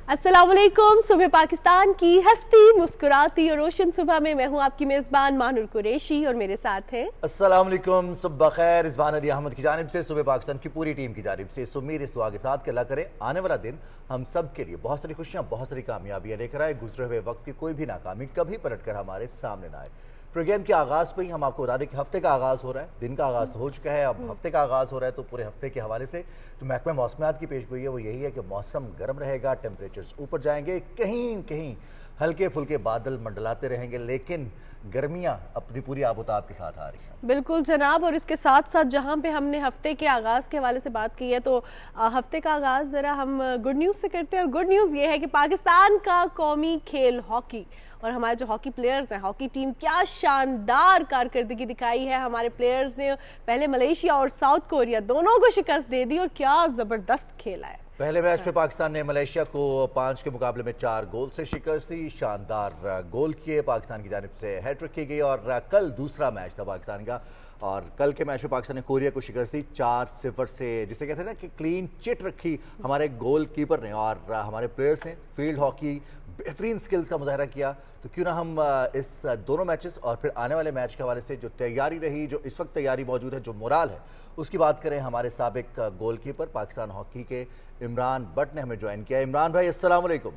अस्सलाम वालेकुम। सुबह पाकिस्तान की हंसती मुस्कुराती और रोशन सुबह में मैं हूं आपकी मेज़बान मानुर कुरैशी और मेरे साथ हैं अस्सलाम वालेकुम, सुबह खैर। रिजवान अली अहमद की जानिब से सुबह पाकिस्तान की पूरी टीम की जानिब से सुमीर इस दुआ के साथ कि अल्लाह करे आने वाला दिन हम सब के लिए बहुत सारी खुशियां, बहुत सारी कामयाबियां लेकर आए। गुजरे हुए वक्त की कोई भी नाकामी कभी पलट कर हमारे सामने ना आए। प्रोग्राम के आगाज़ पे ही हम आपको बता दें कि हफ्ते का आगाज़ हो रहा है, दिन का आगाज़ हो चुका है, अब हफ्ते का आगाज़ हो रहा है। तो पूरे हफ्ते के हवाले से जो महकमा मौसमियात की पेश गोई है वो यही है कि मौसम गर्म रहेगा, टेम्परेचर्स ऊपर जाएंगे, कहीं कहीं हल्के फुल्के बादल मंडलाते रहेंगे, लेकिन गर्मियां अपनी पूरी आबोताब के साथ आ रही हैं। बिल्कुल जनाब। और इसके साथ साथ जहां पे हमने हफ्ते के आगाज़ के हवाले से बात की है तो हफ्ते का आगाज़ ज़रा हम गुड न्यूज़ से करते हैं। और गुड न्यूज़ ये है कि पाकिस्तान का कौमी खेल हॉकी और हमारे जो हॉकी प्लेयर्स हैं, हॉकी टीम क्या शानदार कारकर्दगी दिखाई है। हमारे प्लेयर्स ने पहले मलेशिया और साउथ कोरिया दोनों को शिकस्त दे दी और क्या ज़बरदस्त खेला है। पहले मैच में पाकिस्तान ने मलेशिया को 5 के मुकाबले में 4 गोल से शिकस्त दी। शानदार गोल किए, पाकिस्तान की जानिब से हैट्रिक की गई। और कल दूसरा मैच था पाकिस्तान का, और कल के मैच में पाकिस्तान ने कोरिया को शिकस्त दी 4-0 से, जिसे कहते हैं ना कि क्लीन चिट रखी हमारे गोल कीपर ने। और हमारे प्लेयर्स ने फील्ड हॉकी बेहतरीन स्किल्स का मुजाहरा किया। तो क्यों ना हम इस दोनों मैचेस और फिर आने वाले मैच के हवाले से जो तैयारी रही, जो इस वक्त तैयारी मौजूद है, जो मोराल है, उसकी बात करें। हमारे साबिक गोल कीपर पाकिस्तान हॉकी के इमरान बट ने हमें ज्वाइन किया। इमरान भाई अस्सलाम वालेकुम।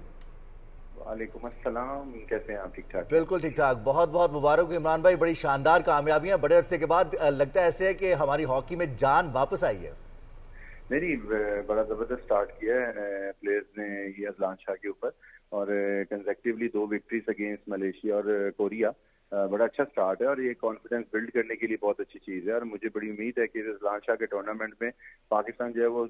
वालेकुम अस्सलाम, कैसे हैं आप? ठीक ठाक? बिल्कुल ठीक ठाक, बहुत बहुत मुबारक हो इमरान भाई, बड़ी शानदार कामयाबियां बड़े अरसे के बाद। लगता है ऐसे है कि हमारी हॉकी में जान वापस आई है। नहीं, बड़ा जबरदस्त स्टार्ट किया है प्लेयर्स ने ये अजलान शाह के ऊपर, और कंसेक्टिवली 2 विक्ट्रीज अगेंस्ट मलेशिया और कोरिया। बड़ा अच्छा स्टार्ट है और ये कॉन्फिडेंस बिल्ड करने के लिए बहुत अच्छी चीज़ है। और मुझे बड़ी उम्मीद है कि इस अजलान शाह के टूर्नामेंट में पाकिस्तान जो है वो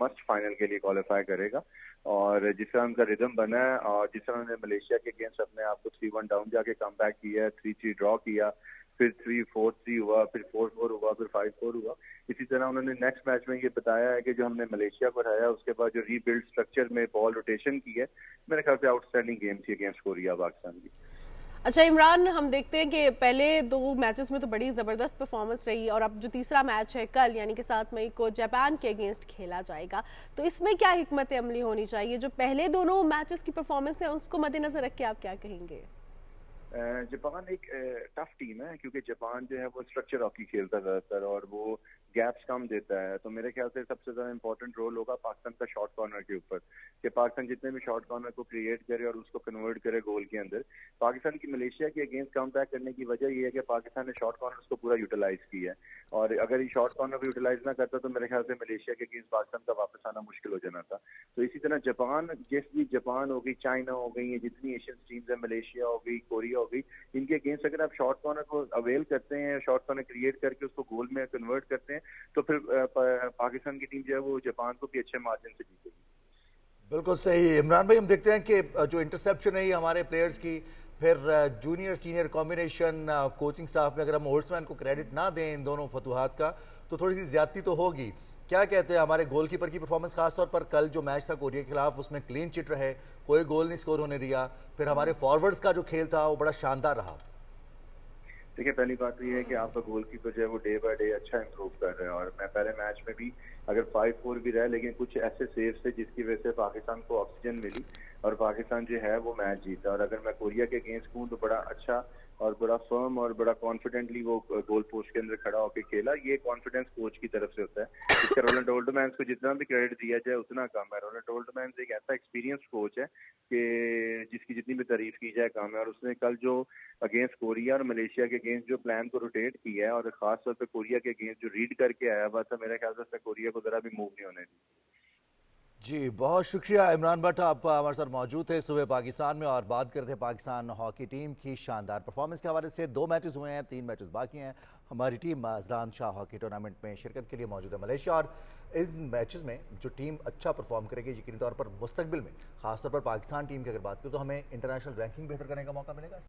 मस्ट फाइनल के लिए क्वालिफाई करेगा। और जिस तरह उनका रिदम बना है और जिस तरह उन्होंने मलेशिया के अगेंस्ट अपने आप को 3-1 डाउन जाके कम बैक किया है, 3-3 ड्रॉ किया, फिर 3-4-3 हुआ, फिर 4-4 हुआ, फिर 5-4 हुआ। इसी तरह उन्होंने नेक्स्ट मैच में ये बताया है कि जो हमने मलेशिया को हराया उसके बाद जो रीबिल्ड स्ट्रक्चर में बॉल रोटेशन की है, मेरे ख्याल से आउटस्टैंडिंग गेम थी अगेंस्ट कोरिया पाकिस्तान की। अच्छा इमरान, हम देखते हैं कि पहले 2 मैचेस में तो बड़ी ज़बरदस्त परफॉर्मेंस रही और अब जो तीसरा मैच है कल यानी कि 7 मई को जापान के अगेंस्ट खेला जाएगा, तो इसमें क्या हिकमत अमली होनी चाहिए? जो पहले दोनों मैचेस की परफॉर्मेंस है उसको मद्देनजर रख के आप क्या कहेंगे? जापान एक टफ टीम है क्योंकि जापान जो है वो स्ट्रक्चर हॉकी खेलता है ज़्यादातर और वो गैप्स कम देता है। तो मेरे ख्याल से सबसे ज़्यादा इंपॉर्टेंट रोल होगा पाकिस्तान का शॉर्ट कॉर्नर के ऊपर, कि पाकिस्तान जितने भी शॉर्ट कॉर्नर को क्रिएट करे और उसको कन्वर्ट करे गोल के अंदर। पाकिस्तान की मलेशिया के अगेंस्ट कम बैक करने की वजह ये है कि पाकिस्तान ने शॉर्ट कॉर्नर को पूरा यूटिलाइज किया है, और अगर ये शॉर्ट कॉर्नर को यूटिलाइज ना करता तो मेरे ख्याल से मलेशिया के अगेंस्ट पाकिस्तान का वापस आना मुश्किल हो जाना था। तो इसी तरह जापान हो गई, चाइना हो गई, जितनी एशियन टीम्स है, मलेशिया हो गई, कोरिया हो गई, इनके अगेंस्ट अगर आप शॉर्ट कॉर्नर को अवेल करते हैं, शॉर्ट कॉर्नर क्रिएट करके उसको गोल में कन्वर्ट करते हैं, तो फिर पाकिस्तान की टीम जो है वो जापान को भी अच्छे मार्जिन से जीतेगी। बिल्कुल सही इमरान भाई। हम देखते हैं कि जो इंटरसेप्शन है हमारे प्लेयर्स की, फिर junior senior combination, coaching staff में अगर हम ओल्ड्समैन को क्रेडिट ना दें इन दोनों फतुहात का, तो थोड़ी सी ज्यादती तो होगी। क्या कहते हैं हमारे गोलकीपर की परफॉर्मेंस, खासतौर पर कल जो मैच था कोरिया के खिलाफ, उसमें क्लीन चिट रहे, कोई गोल नहीं स्कोर होने दिया। फिर हमारे फॉरवर्ड्स का जो खेल था वो बड़ा शानदार रहा। देखिए, पहली बात तो ये है कि आपका गोलकीपर जो है वो डे बाय डे अच्छा इंप्रूव कर रहे हैं, और मैं पहले मैच में भी अगर 5-4 भी रहा लेकिन कुछ ऐसे सेव्स थे जिसकी वजह से पाकिस्तान को ऑक्सीजन मिली और पाकिस्तान जो है वो मैच जीता। और अगर मैं कोरिया के अगेंस्ट हूँ तो बड़ा अच्छा और बड़ा फर्म और बड़ा कॉन्फिडेंटली वो गोल पोस्ट के अंदर खड़ा होकर खेला। ये कॉन्फिडेंस कोच की तरफ से होता है। इसका रोलैंड ओल्डरमैन को जितना भी क्रेडिट दिया जाए उतना कम है। रोलैंड ओल्डरमैन एक ऐसा एक्सपीरियंस कोच है कि जिसकी जितनी भी तारीफ की जाए कम है। और उसने कल जो अगेंस्ट कोरिया और मलेशिया के अगेंस्ट जो प्लान को रोटेट किया है, और खास तौर पे कोरिया के अगेंस्ट जो रीड करके आया हुआ था, मेरे ख्याल से कोरिया को जरा भी मूव नहीं होने दी। जी बहुत शुक्रिया इमरान भट्ट, आप हमारे साथ मौजूद थे सुबह पाकिस्तान में, और बात करते हैं पाकिस्तान हॉकी टीम की शानदार परफॉर्मेंस के हवाले से। 2 मैचेस हुए हैं, 3 मैचेस बाकी हैं। हमारी team Azlan Shah hockey tournament में शिरकत के लिए मौजूद है मलेशिया, और इन मैचेस में जो टीम अच्छा परफॉर्म करेगी यकीनी तौर पर मुस्तकबिल में, खासतौर पर पाकिस्तान टीम की अगर बात करें तो हमें इंटरनेशनल रैंकिंग बेहतर करने का मौका मिलेगा।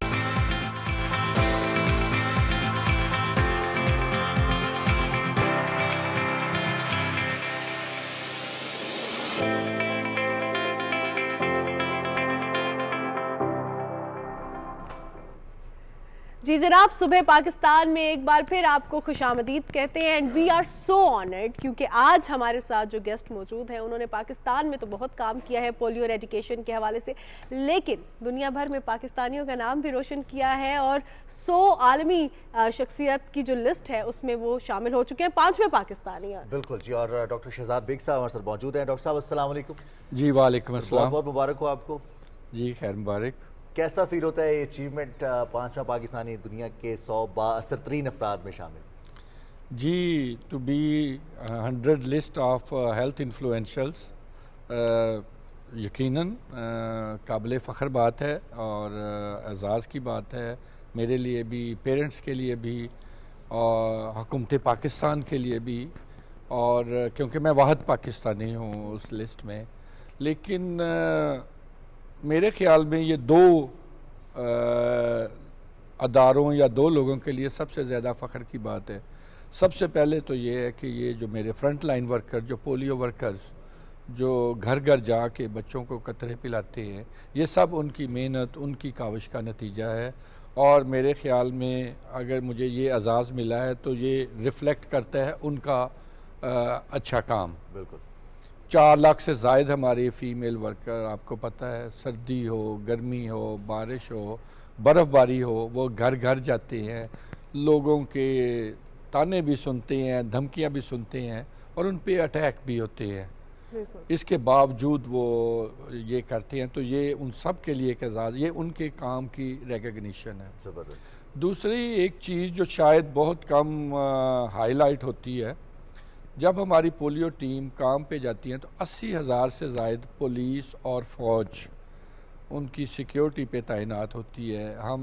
جی جناب، صبح پاکستان میں ایک بار پھر آپ کو خوش آمدید کہتے ہیں and we are so honoured, کیونکہ آج ہمارے ساتھ جو گیسٹ موجود ہیں انہوں نے پاکستان میں تو بہت کام کیا ہے پولیو ایریڈیکیشن کے حوالے سے، لیکن دنیا بھر میں پاکستانیوں کا نام بھی روشن کیا ہے اور 100 عالمی شخصیت کی جو لسٹ ہے اس میں وہ شامل ہو چکے ہیں، 5ویں پاکستانی ہیں۔ بالکل جی، اور ڈاکٹر شہزاد بیگ صاحب ہمارے ساتھ موجود ہیں۔ ڈاکٹر صاحب السلام علیکم۔ جی وعلیکم السلام۔ بہت بہت مبارک ہو آپ کو۔ جی خیر مبارک۔ کیسا فیل ہوتا ہے یہ اچیومنٹ، 5واں پاکستانی دنیا کے 100 بااثر ترین افراد میں شامل؟ جی ٹو بی 100 لسٹ آف ہیلتھ انفلوئنشلز یقیناً قابل فخر بات ہے اور اعزاز کی بات ہے میرے لیے بھی، پیرنٹس کے لیے بھی اور حکومت پاکستان کے لیے بھی، اور کیونکہ میں واحد پاکستانی ہوں اس لسٹ میں۔ لیکن میرے خیال میں یہ 2 اداروں یا 2 لوگوں کے لیے سب سے زیادہ فخر کی بات ہے۔ سب سے پہلے تو یہ ہے کہ یہ جو میرے فرنٹ لائن ورکر، جو پولیو ورکرز جو گھر گھر جا کے بچوں کو قطرے پلاتے ہیں، یہ سب ان کی محنت، ان کی کاوش کا نتیجہ ہے، اور میرے خیال میں اگر مجھے یہ اعزاز ملا ہے تو یہ ریفلیکٹ کرتا ہے ان کا اچھا کام۔ بالکل 4 لاکھ سے زائد ہمارے فیمیل ورکر، آپ کو پتہ ہے سردی ہو، گرمی ہو، بارش ہو، برف باری ہو، وہ گھر گھر جاتے ہیں، لوگوں کے تانے بھی سنتے ہیں، دھمکیاں بھی سنتے ہیں، اور ان پہ اٹیک بھی ہوتے ہیں۔ اس کے باوجود وہ یہ کرتے ہیں، تو یہ ان سب کے لیے ایک اعزاز، یہ ان کے کام کی ریکگنیشن ہے۔ زبردست۔ دوسری ایک چیز جو شاید بہت کم ہائی لائٹ ہوتی ہے، جب ہماری پولیو ٹیم کام پہ جاتی ہیں تو 80,000 سے زائد پولیس اور فوج ان کی سیکیورٹی پہ تعینات ہوتی ہے۔ ہم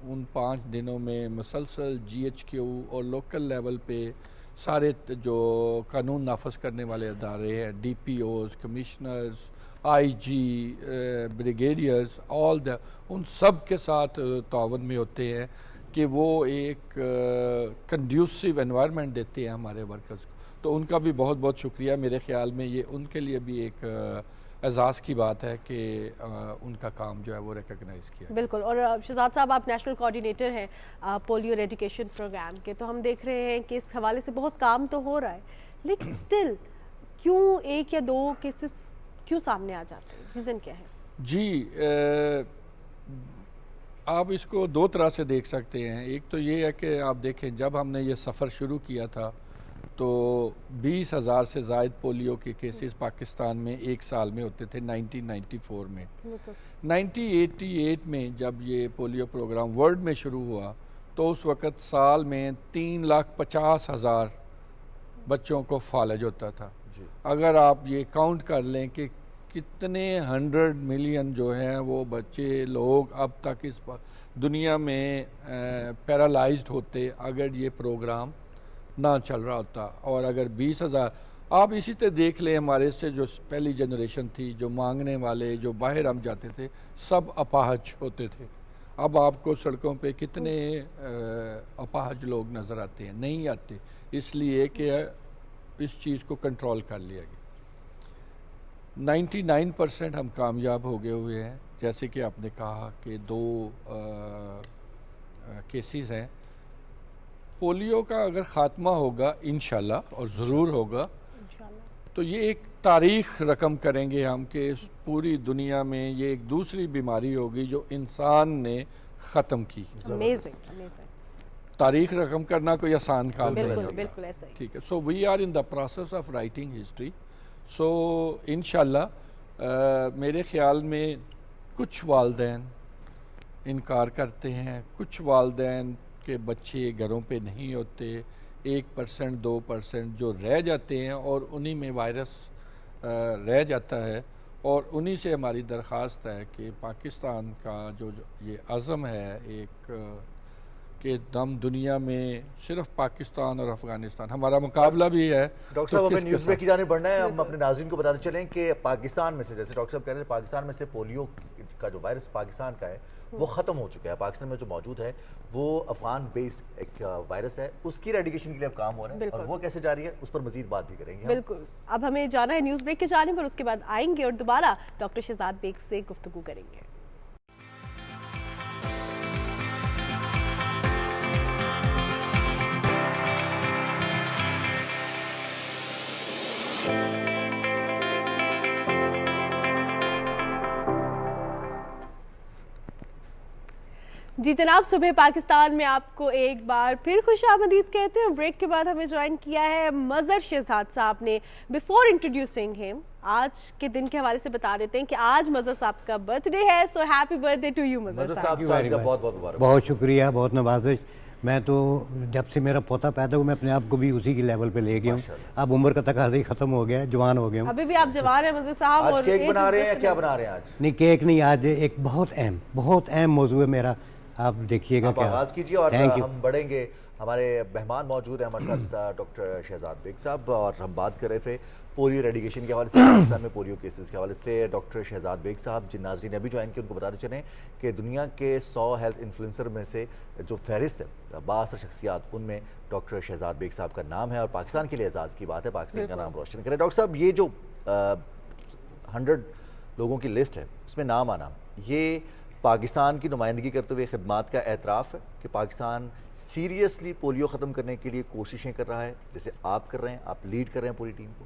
ان 5 دنوں میں مسلسل GHQ اور لوکل لیول پہ سارے جو قانون نافذ کرنے والے ادارے ہیں، DPOs، کمشنرز، IG، بریگیڈیئرز، ان سب کے ساتھ تعاون میں ہوتے ہیں کہ وہ ایک کنڈیوسیو انوائرمنٹ دیتے ہیں ہمارے ورکرز کو۔ تو ان کا بھی بہت بہت شکریہ۔ میرے خیال میں یہ ان کے لیے بھی ایک اعزاز کی بات ہے کہ ان کا کام جو ہے وہ ریکگنائز کیا۔ بالکل، اور شہزاد صاحب آپ نیشنل کوآرڈینیٹر ہیں پولیو ایریڈیکیشن پروگرام کے، تو ہم دیکھ رہے ہیں کہ اس حوالے سے بہت کام تو ہو رہا ہے، لیکن سٹل کیوں 1 یا 2 کیسز کیوں سامنے آ جاتے ہیں؟ ریزن کیا ہے؟ جی آپ اس کو 2 طرح سے دیکھ سکتے ہیں۔ ایک تو یہ ہے کہ آپ دیکھیں جب ہم نے یہ سفر شروع کیا تھا تو 20,000 سے زائد پولیو کے کیسز پاکستان میں ایک سال میں ہوتے تھے 1994 میں۔ 1988 میں جب یہ پولیو پروگرام ورلڈ میں شروع ہوا تو اس وقت سال میں 3,50,000 بچوں کو فالج ہوتا تھا۔ اگر آپ یہ کاؤنٹ کر لیں کہ کتنے 100 ملین جو ہیں وہ بچے لوگ اب تک اس دنیا میں پیرالائزڈ ہوتے اگر یہ پروگرام نہ چل رہا ہوتا، اور اگر 20,000 آپ اسی طرح دیکھ لیں ہمارے سے جو پہلی جنریشن تھی، جو مانگنے والے، جو باہر ہم جاتے تھے، سب اپاہج ہوتے تھے۔ اب آپ کو سڑکوں پہ کتنے اپاہج لوگ نظر آتے ہیں؟ نہیں آتے، اس لیے کہ اس چیز کو کنٹرول کر لیا گیا۔ 99% ہم کامیاب ہو گئے ہوئے ہیں، جیسے کہ آپ نے کہا کہ 2 کیسز ہیں۔ پولیو کا اگر خاتمہ ہوگا انشاءاللہ، اور ضرور ہوگا، تو یہ ایک تاریخ رقم کریں گے ہم کہ اس پوری دنیا میں یہ ایک دوسری بیماری ہوگی جو انسان نے ختم کی۔ تاریخ رقم کرنا کوئی آسان کام نہیں ہوگا۔ بالکل ایسا ہی۔ ٹھیک ہے، so we are in the process of writing history. So انشاءاللہ میرے خیال میں کچھ والدین انکار کرتے ہیں، کچھ والدین کے بچے گھروں پہ نہیں ہوتے، 1% 2% جو رہ جاتے ہیں اور انہی میں وائرس رہ جاتا ہے، اور انہی سے ہماری درخواست ہے کہ پاکستان کا جو یہ عزم ہے ایک کہ ہم دنیا میں صرف پاکستان اور افغانستان، ہمارا مقابلہ بھی ہے۔ ڈاکٹر صاحب ہمیں نیوز بریک کی جانب بڑھنا ہے، ہم اپنے ناظرین کو بتاتے چلیں کہ پاکستان میں سے، جیسے ڈاکٹر صاحب کہہ رہے ہیں، پاکستان میں سے پولیو کا جو وائرس پاکستان کا ہے وہ ختم ہو چکا ہے۔ پاکستان میں جو موجود ہے وہ افغان بیسڈ ایک وائرس ہے، اس کی ریڈیکیشن کے لیے اب کام ہو رہا ہے، اور وہ کیسے جاری ہے اس پر مزید بات بھی کریں گے۔ بالکل، اب ہمیں جانا ہے نیوز بریک کے جانب، اور اس کے بعد آئیں گے اور دوبارہ ڈاکٹر شہزاد بیگ سے گفتگو کریں گے۔ جی جناب، صبح پاکستان میں آپ کو ایک بار پھر خوش آمدید کہتے ہیں. بریک کے بعد ہمیں جوائن کیا ہے مظہر شہزاد صاحب نے. بیفور انٹروڈیوسنگ ہم آج کے دن کے حوالے سے بتا دیتے ہیں کہ آج مظہر صاحب کا برتھ ڈے ہے. So happy birthday to you Mazhar sahab. بہت بہت مبارک. بہت شکریہ، بہت نوازش. میں تو جب سے میرا پوتا پیدا ہوا میں اپنے آپ کو بھی اسی کی لیول پہ لے گیا ہوں. اب عمر کا تقاضا ہی ختم ہو گیا ہے، جوان ہو گیا ہوں. ابھی بھی آپ جوان ہیں مظہر صاحب. آج کیک بنا رہے ہیں یا کیا بنا رہے ہیں آج؟ نہیں کیک نہیں، آج ایک بہت اہم موضوع ہے میرا، آپ دیکھیے گا. آپ آغاز کیجیے اور ہم بڑھیں گے. ہمارے مہمان موجود ہیں ہمارے ساتھ ڈاکٹر شہزاد بیگ صاحب، اور ہم بات کر رہے تھے پولیو ریڈیکیشن کے حوالے سے، پاکستان میں پولیو کیسز کے حوالے سے. ڈاکٹر شہزاد بیگ صاحب جن ناظرین نے ابھی جوائن کیا ان کو بتاتے چلیں کہ دنیا کے 100 ہیلتھ انفلوئنسر میں سے جو فہرست ہے بااثر شخصیات، ان میں ڈاکٹر شہزاد بیگ صاحب کا نام ہے، اور پاکستان کے لیے اعزاز کی بات ہے، پاکستان کا نام روشن کرے. ڈاکٹر صاحب، یہ جو 100 لوگوں کی لسٹ ہے اس میں نام آنا، یہ پاکستان کی نمائندگی کرتے ہوئے خدمات کا اعتراف ہے کہ پاکستان سیریسلی پولیو ختم کرنے کے لیے کوششیں کر رہا ہے، جیسے آپ کر رہے ہیں، آپ لیڈ کر رہے ہیں پوری ٹیم کو.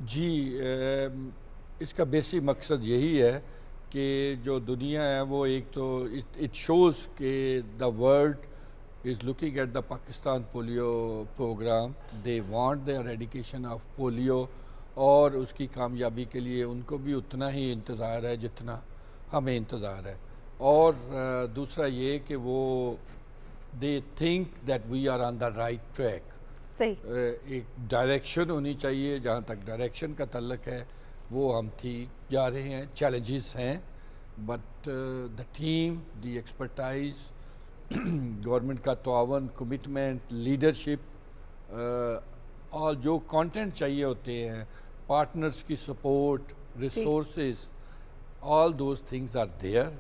جی، اس کا بیسک مقصد یہی ہے کہ جو دنیا ہے وہ ایک تو اٹ شوز کہ the world is looking at the Pakistan polio programme. They want the eradication of polio, اور اس کی کامیابی کے لیے ان کو بھی اتنا ہی انتظار ہے جتنا ہمیں انتظار ہے. اور دوسرا یہ کہ وہ they think that we are on the right track. صحیح، ایک ڈائریکشن ہونی چاہیے. جہاں تک ڈائریکشن کا تعلق ہے وہ ہم ٹھیک جا رہے ہیں. چیلنجز ہیں but the team, the expertise, government کا تعاون، کمٹمنٹ، لیڈرشپ، اور جو کانٹینٹ چاہیے ہوتے ہیں، پارٹنرز کی support, resources, all those things are there.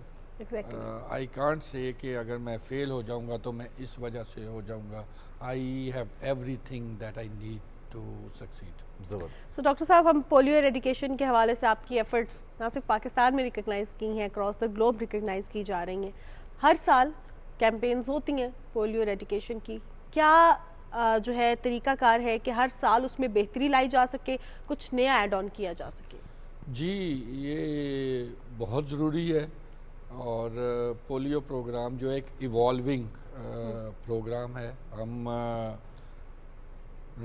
I can't say کہ اگر میں فیل ہو جاؤں گا تو میں اس وجہ سے ہو جاؤں گا. I have everything that I need to succeed. So doctor sahab, ہم پولیو ایریڈیکیشن کے حوالے سے آپ کی ایفرٹس نہ صرف پاکستان میں ریکگنائز کی ہیں، اکراس دا گلوب ریکگنائز کی جا رہی ہیں. ہر سال کیمپینز ہوتی ہیں پولیو ایریڈیکیشن کی. کیا جو ہے طریقہ کار ہے کہ ہر سال اس میں بہتری لائی جا سکے، کچھ نیا ایڈ آن کیا جا سکے؟ جی، یہ بہت ضروری ہے. اور پولیو پروگرام جو ایک ایوالونگ پروگرام ہے، ہم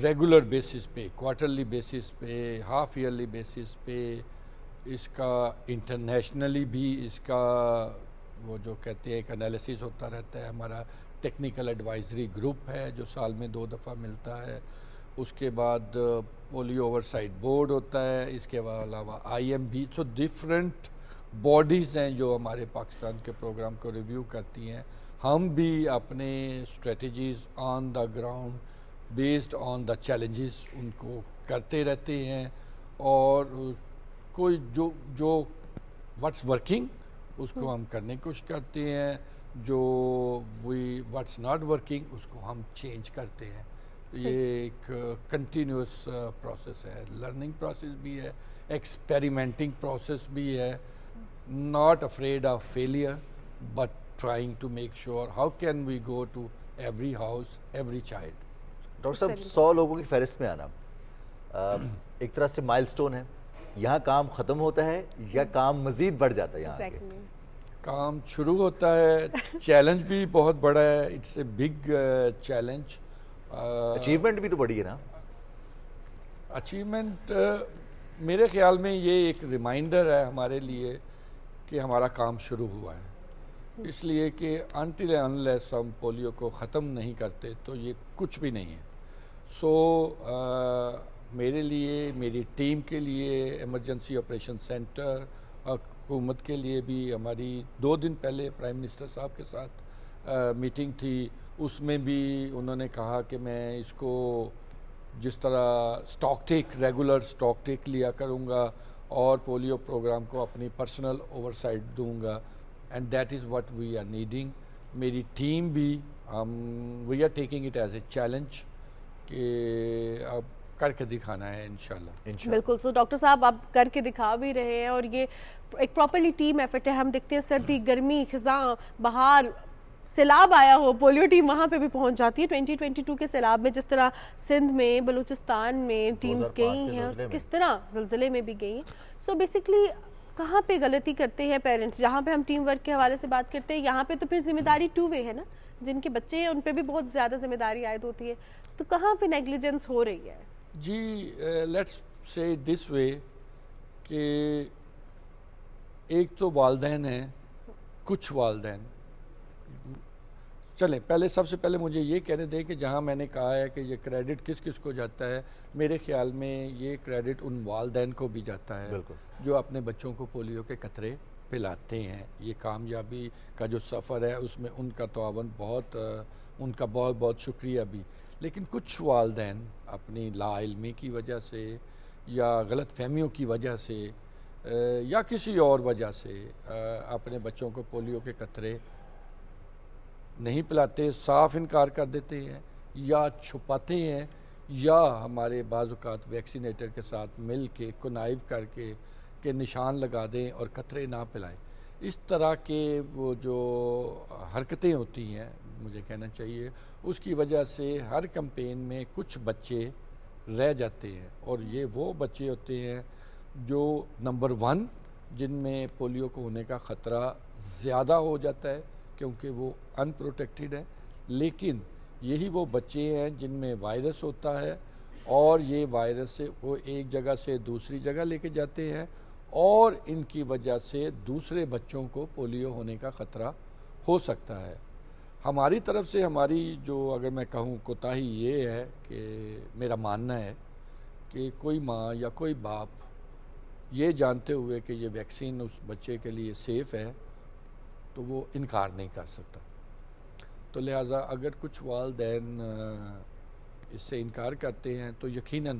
ریگولر بیسس پہ، کوارٹرلی بیسس پہ، ہاف ایئرلی بیسس پہ اس کا انٹرنیشنلی بھی اس کا وہ جو کہتے ہیں ایک انالیسس ہوتا رہتا ہے. ہمارا ٹیکنیکل ایڈوائزری گروپ ہے جو سال میں 2 دفعہ ملتا ہے. اس کے بعد پولیو اوورسائٹ بورڈ ہوتا ہے. اس کے علاوہ IMB. سو ڈفرینٹ باڈیز ہیں جو ہمارے پاکستان کے پروگرام کو ریویو کرتی ہیں. ہم بھی اپنے strategies on the ground based on the challenges in کو کرتے رہتے ہیں، اور کوئی جو واٹس ورکنگ اس کو ہم کرنے کی کوشش کرتے ہیں، جو واٹس ناٹ ورکنگ اس کو ہم چینج کرتے ہیں. یہ ایک کنٹینیوس پروسیس ہے، لرننگ پروسیس بھی ہے، ایکسپیریمنٹنگ پروسیس بھی ہے. Not afraid of failure, but trying to make sure how can we go to every house, every child. Doctor صاحب، 100 لوگوں کی فہرست میں آنا ایک طرح سے مائل سٹون ہے. یہاں کام ختم ہوتا ہے یا کام مزید بڑھ جاتا ہے؟ یہاں کام شروع ہوتا ہے. چیلنج بھی بہت بڑا ہے. It's a big challenge. Achievement بھی تو بڑی ہے نا. اچیومنٹ میرے خیال میں یہ ایک ریمائنڈر ہے ہمارے لیے کہ ہمارا کام شروع ہوا ہے. اس لیے کہ انٹل انلیس ہم پولیو کو ختم نہیں کرتے تو یہ کچھ بھی نہیں ہے. سو میرے لیے، میری ٹیم کے لیے، ایمرجنسی آپریشن سینٹر، حکومت کے لیے بھی ہماری 2 دن پہلے پرائم منسٹر صاحب کے ساتھ میٹنگ تھی. اس میں بھی انہوں نے کہا کہ میں اس کو جس طرح ریگولر اسٹاک ٹیک لیا کروں گا اور پولیو پروگرام کو اپنی پرسنل اوورسائٹ دوں گا. And that is what we are needing. میری ٹیم بھی we are taking it as a challenge کہ اب کر کے دکھانا ہے انشاءاللہ. بالکل. سو ڈاکٹر صاحب، آپ کر کے دکھا بھی رہے ہیں، اور یہ ایک پراپرلی ٹیم ایفرٹ ہے. ہم دیکھتے ہیں سردی، گرمی، خزاں، بہار، سیلاب آیا ہو، پولیو ٹیم وہاں پہ بھی پہنچ جاتی ہے. 2022 کے سیلاب میں جس طرح سندھ میں، بلوچستان میں ٹیمز گئی ہیں، کس طرح زلزلے میں بھی گئی ہیں. سو بیسکلی کہاں پہ غلطی کرتے ہیں پیرنٹس؟ جہاں پہ ہم ٹیم ورک کے حوالے سے بات کرتے ہیں یہاں پہ تو پھر ذمہ داری 2 وے ہے نا، جن کے بچے ہیں ان پہ بھی بہت زیادہ ذمہ داری عائد ہوتی ہے، تو کہاں پہ نیگلیجنس ہو رہی ہے؟ جی لیٹس سے دس وے کہ ایک تو والدین ہیں، کچھ والدین چلیں پہلے سب سے پہلے مجھے یہ کہنے دیں کہ جہاں میں نے کہا ہے کہ یہ کریڈٹ کس کس کو جاتا ہے، میرے خیال میں یہ کریڈٹ ان والدین کو بھی جاتا ہے جو اپنے بچوں کو پولیو کے قطرے پلاتے ہیں۔ یہ کامیابی کا جو سفر ہے اس میں ان کا تعاون ان کا بہت بہت شکریہ بھی، لیکن کچھ والدین اپنی لا علمی کی وجہ سے یا غلط فہمیوں کی وجہ سے یا کسی اور وجہ سے اپنے بچوں کو پولیو کے قطرے نہیں پلاتے، صاف انکار کر دیتے ہیں یا چھپاتے ہیں، یا ہمارے بعض اوقات ویکسینیٹر کے ساتھ مل کے کنائیو کر کے نشان لگا دیں اور قطرے نہ پلائیں۔ اس طرح کے وہ جو حرکتیں ہوتی ہیں مجھے کہنا چاہیے اس کی وجہ سے ہر کمپین میں کچھ بچے رہ جاتے ہیں، اور یہ وہ بچے ہوتے ہیں جو نمبر 1 جن میں پولیو کو ہونے کا خطرہ زیادہ ہو جاتا ہے کیونکہ وہ ان پروٹیکٹڈ ہے، لیکن یہی وہ بچے ہیں جن میں وائرس ہوتا ہے اور یہ وائرس سے وہ ایک جگہ سے دوسری جگہ لے کے جاتے ہیں اور ان کی وجہ سے دوسرے بچوں کو پولیو ہونے کا خطرہ ہو سکتا ہے۔ ہماری طرف سے ہماری جو اگر میں کہوں کوتاہی یہ ہے کہ میرا ماننا ہے کہ کوئی ماں یا کوئی باپ یہ جانتے ہوئے کہ یہ ویکسین اس بچے کے لیے سیف ہے تو وہ انکار نہیں کر سکتا، تو لہٰذا اگر کچھ والدین اس سے انکار کرتے ہیں تو یقیناً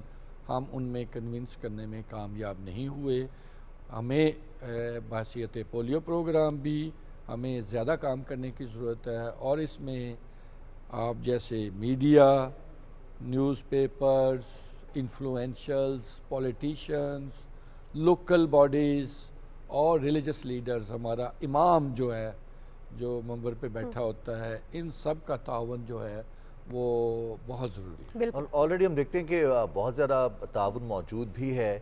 ہم ان میں کنونس کرنے میں کامیاب نہیں ہوئے۔ ہمیں بحیثیت پولیو پروگرام بھی ہمیں زیادہ کام کرنے کی ضرورت ہے، اور اس میں آپ جیسے media, newspapers, influentials, politicians, local bodies اور ریلیجس لیڈرز، ہمارا امام جو ہے جو منبر پہ بیٹھا ہوتا ہے، ان سب کا تعاون جو ہے وہ بہت ضروری ہے۔ آلریڈی ہم دیکھتے ہیں کہ بہت زیادہ تعاون موجود بھی ہے،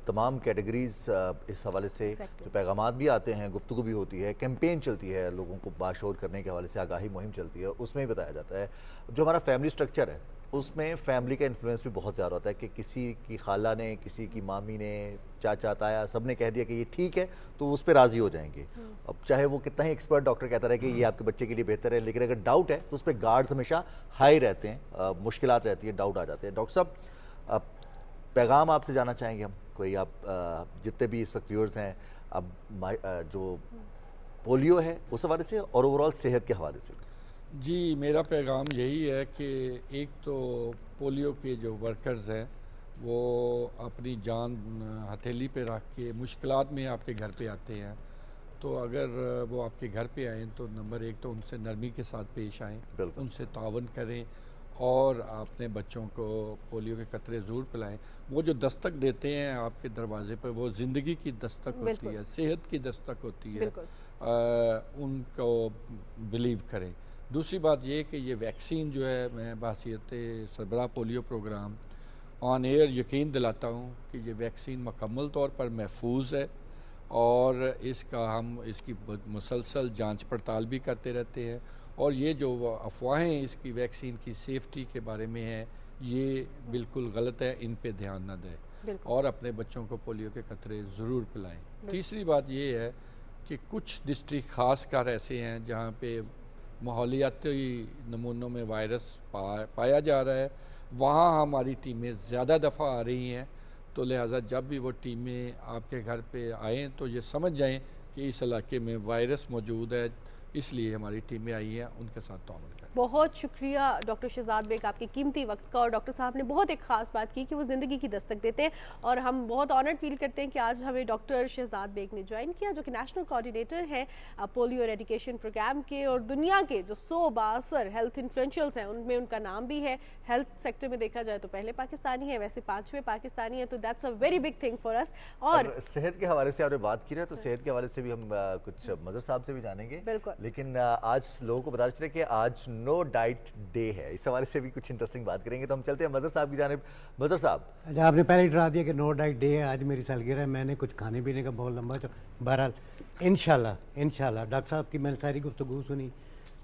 تمام کیٹیگریز اس حوالے سے جو پیغامات بھی آتے ہیں، گفتگو بھی ہوتی ہے، کیمپین چلتی ہے، لوگوں کو باشعور کرنے کے حوالے سے آگاہی مہم چلتی ہے، اس میں بتایا جاتا ہے جو ہمارا فیملی سٹرکچر ہے اس میں فیملی کا انفلوئنس بھی بہت زیادہ ہوتا ہے کہ کسی کی خالہ نے، کسی کی مامی نے، چاچا تایا سب نے کہہ دیا کہ یہ ٹھیک ہے تو اس پہ راضی ہو جائیں گے۔ اب چاہے وہ کتنا ہی ایکسپرٹ ڈاکٹر کہتا رہے کہ یہ آپ کے بچے کے لیے بہتر ہے، لیکن اگر ڈاؤٹ ہے تو اس پہ گارڈز ہمیشہ ہائی رہتے ہیں، مشکلات رہتی ہیں، ڈاؤٹ آ جاتے ہیں۔ ڈاکٹر صاحب پیغام آپ سے جانا چاہیں گے ہم کوئی، آپ جتنے بھی اس وقت ویورز ہیں، اب جو پولیو ہے اس حوالے سے اور اوور آل صحت کے حوالے سے؟ جی میرا پیغام یہی ہے کہ ایک تو پولیو کے جو ورکرز ہیں وہ اپنی جان ہتھیلی پہ رکھ کے مشکلات میں آپ کے گھر پہ آتے ہیں، تو اگر وہ آپ کے گھر پہ آئیں تو نمبر 1 تو ان سے نرمی کے ساتھ پیش آئیں، ان سے تعاون کریں اور اپنے بچوں کو پولیو کے قطرے ضرور پلائیں۔ وہ جو دستک دیتے ہیں آپ کے دروازے پر وہ زندگی کی دستک ہوتی ہے، صحت کی دستک ہوتی ہے، ان کو بلیو کریں۔ دوسری بات یہ کہ یہ ویکسین جو ہے میں بحیثیت سربراہ پولیو پروگرام آن ایئر یقین دلاتا ہوں کہ یہ ویکسین مکمل طور پر محفوظ ہے، اور اس کی مسلسل جانچ پڑتال بھی کرتے رہتے ہیں، اور یہ جو افواہیں اس کی ویکسین کی سیفٹی کے بارے میں ہیں یہ بالکل غلط ہے، ان پہ دھیان نہ دیں اور اپنے بچوں کو پولیو کے قطرے ضرور پلائیں۔ تیسری بات یہ ہے کہ کچھ ڈسٹرکٹ خاص کر ایسے ہیں جہاں پہ ماحولیاتی نمونوں میں وائرس پایا جا رہا ہے، وہاں ہماری ٹیمیں زیادہ دفعہ آ رہی ہیں، تو لہٰذا جب بھی وہ ٹیمیں آپ کے گھر پہ آئیں تو یہ سمجھ جائیں کہ اس علاقے میں وائرس موجود ہے، اس لیے ہماری ٹیمیں آئی ہیں، ان کے ساتھ تعاون کریں۔ بہت شکریہ ڈاکٹر شہزاد بیگ آپ کے قیمتی وقت کا، اور ڈاکٹر صاحب نے بہت ایک خاص بات کی کہ وہ زندگی کی دستک دیتے ہیں، اور ہم بہت آنرڈ فیل کرتے ہیں کہ آج ہمیں ڈاکٹر شہزاد بیگ نے جوائن کیا جو کہ نیشنل کوآرڈینیٹر ہیں پولیو ایریڈیکیشن پروگرام کے، اور دنیا کے جو 100 بااثر ہیلتھ انفلوئنشلز ہیں ان میں ان کا نام بھی ہے۔ ہیلتھ سیکٹر میں دیکھا جائے تو پہلے پاکستانی ہے، ویسے 5ویں پاکستانی ہے، تو that's a very big thing for us. اور صحت کے حوالے سے آپ نے بات کی ہے تو صحت کے حوالے سے بھی ہم کچھ مظہر صاحب سے بھی جانیں گے، لیکن آج لوگوں کو بتا چلے کہ آج نو ڈائٹ ڈے ہے. اس حوالے سے بھی کچھ انٹرسٹنگ بات کریں گے. تو ہم چلتے ہیں مظہر صاحب کی جانب. مظہر صاحب, اچھا آپ نے پہلے ہی ڈرا دیا کہ نو ڈائٹ ڈے ہے, آج میری سالگرہ ہے, میں نے کچھ کھانے پینے کا بہت لمبا. بہرحال انشاءاللہ ڈاکٹر صاحب کی میں نے ساری گفتگو سنی.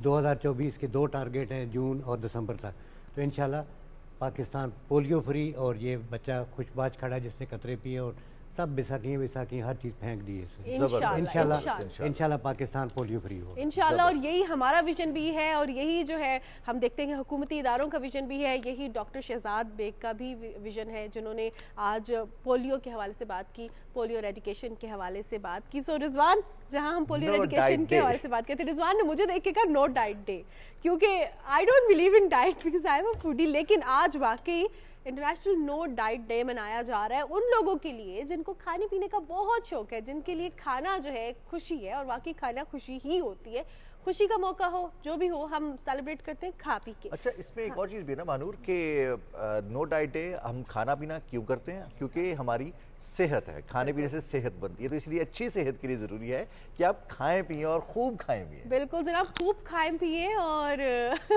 2024 کے 2 ٹارگیٹ ہیں, جون اور دسمبر تک. تو انشاءاللہ پاکستان پولیو فری, اور یہ بچہ خوش باش کھڑا ہے جس نے قطرے پیے, اور سب بیساکھیاں ہر چیز پھینک دی ہے. انشاءاللہ پاکستان پولیو فری ہو انشاءاللہ. اور یہی ہمارا ویژن بھی ہے, اور یہی جو ہے ہم دیکھتے ہیں حکومتی اداروں کا ویژن بھی ہے. یہی ڈاکٹر شہزاد بیگ کا بھی ویژن ہے, جنہوں نے آج پولیو کے حوالے سے بات کی, پولیو ایریڈیکیشن کے حوالے سے بات کی. سو رضوان, جہاں ہم پولیو ایریڈیکیشن کے حوالے سے بات کرتے ہیں, رضوان نے مجھے دیکھ کے کہا نو ڈائٹ ڈے, کیونکہ I don't believe in diet because I am a foodie. لیکن آج واقعی انٹرنیشنل نو ڈائٹ ڈے منایا جا رہا ہے ان لوگوں کے لیے جن کو کھانے پینے کا بہت شوق ہے, جن کے لیے کھانا جو ہے خوشی ہے, اور واقعی کھانا خوشی ہی ہوتی ہے. خوشی کا موقع ہو, جو بھی ہو, ہم سیلیبریٹ کرتے ہیں کھا پی کے. اچھا, اس میں ایک اور چیز بھی ہے نا مانور, کہ نو ڈائٹ ڈے ہم کھانا پینا کیوں کرتے ہیں؟ کیونکہ ہماری صحت ہے, کھانے پینے سے صحت بنتی ہے. تو اس لیے اچھی صحت کے لیے ضروری ہے کہ آپ کھائیں پیئیں اور خوب کھائیں پیئیں. بالکل جناب, خوب کھائیں پیئیں, اور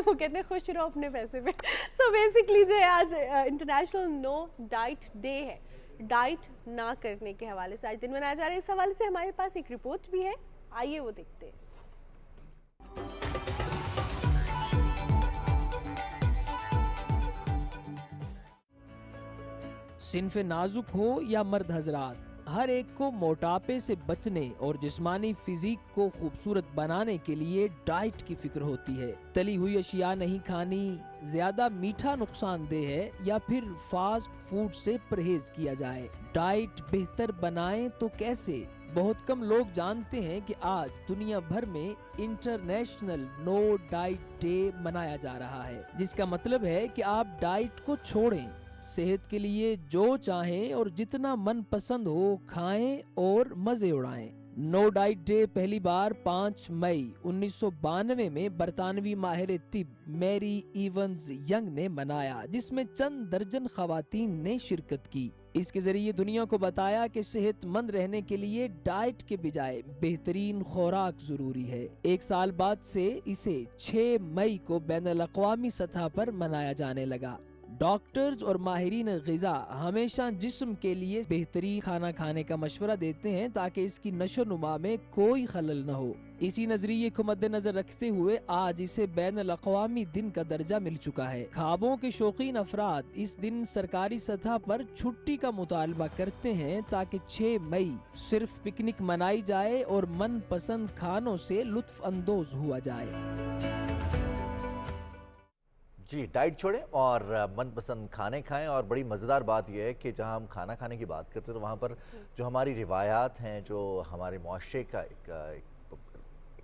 وہ کہتے ہیں خوش رہو اپنے پیسے پہ. سو بیسکلی جو ہے آج انٹرنیشنل نو ڈائٹ ڈے ہے, ڈائٹ نہ کرنے کے حوالے سے آج دن منایا جا رہا ہے. اس حوالے سے ہمارے پاس ایک رپورٹ بھی ہے, آئیے وہ دیکھتے ہیں. صنف نازک ہو یا مرد حضرات, ہر ایک کو موٹاپے سے بچنے اور جسمانی فزیک کو خوبصورت بنانے کے لیے ڈائٹ کی فکر ہوتی ہے. تلی ہوئی اشیاء نہیں کھانی, زیادہ میٹھا نقصان دہ ہے, یا پھر فاسٹ فوڈ سے پرہیز کیا جائے. ڈائٹ بہتر بنائیں تو کیسے؟ بہت کم لوگ جانتے ہیں کہ آج دنیا بھر میں انٹرنیشنل نو ڈائٹ ڈے منایا جا رہا ہے, جس کا مطلب ہے کہ آپ ڈائٹ کو چھوڑیں, صحت کے لیے جو چاہیں اور جتنا من پسند ہو کھائیں اور مزے اڑائیں. نو ڈائٹ ڈے پہلی بار 5 مئی 1992 میں برطانوی ماہر طب میری ایونز ینگ نے منایا, جس میں چند درجن خواتین نے شرکت کی. اس کے ذریعے دنیا کو بتایا کہ صحت مند رہنے کے لیے ڈائٹ کے بجائے بہترین خوراک ضروری ہے. 1 سال بعد سے اسے 6 مئی کو بین الاقوامی سطح پر منایا جانے لگا. ڈاکٹرز اور ماہرین غذا ہمیشہ جسم کے لیے بہترین کھانا کھانے کا مشورہ دیتے ہیں تاکہ اس کی نشو و نما میں کوئی خلل نہ ہو. اسی نظریے کو مد نظر رکھتے ہوئے آج اسے بین الاقوامی دن کا درجہ مل چکا ہے. خوابوں کے شوقین افراد اس دن سرکاری سطح پر چھٹی کا مطالبہ کرتے ہیں تاکہ 6 مئی صرف پکنک منائی جائے اور من پسند کھانوں سے لطف اندوز ہوا جائے. جی, ڈائٹ چھوڑیں اور من پسند کھانے کھائیں. اور بڑی مزیدار بات یہ ہے کہ جہاں ہم کھانا کھانے کی بات کرتے ہیں تو وہاں پر جو ہماری روایات ہیں, جو ہمارے معاشرے کا ایک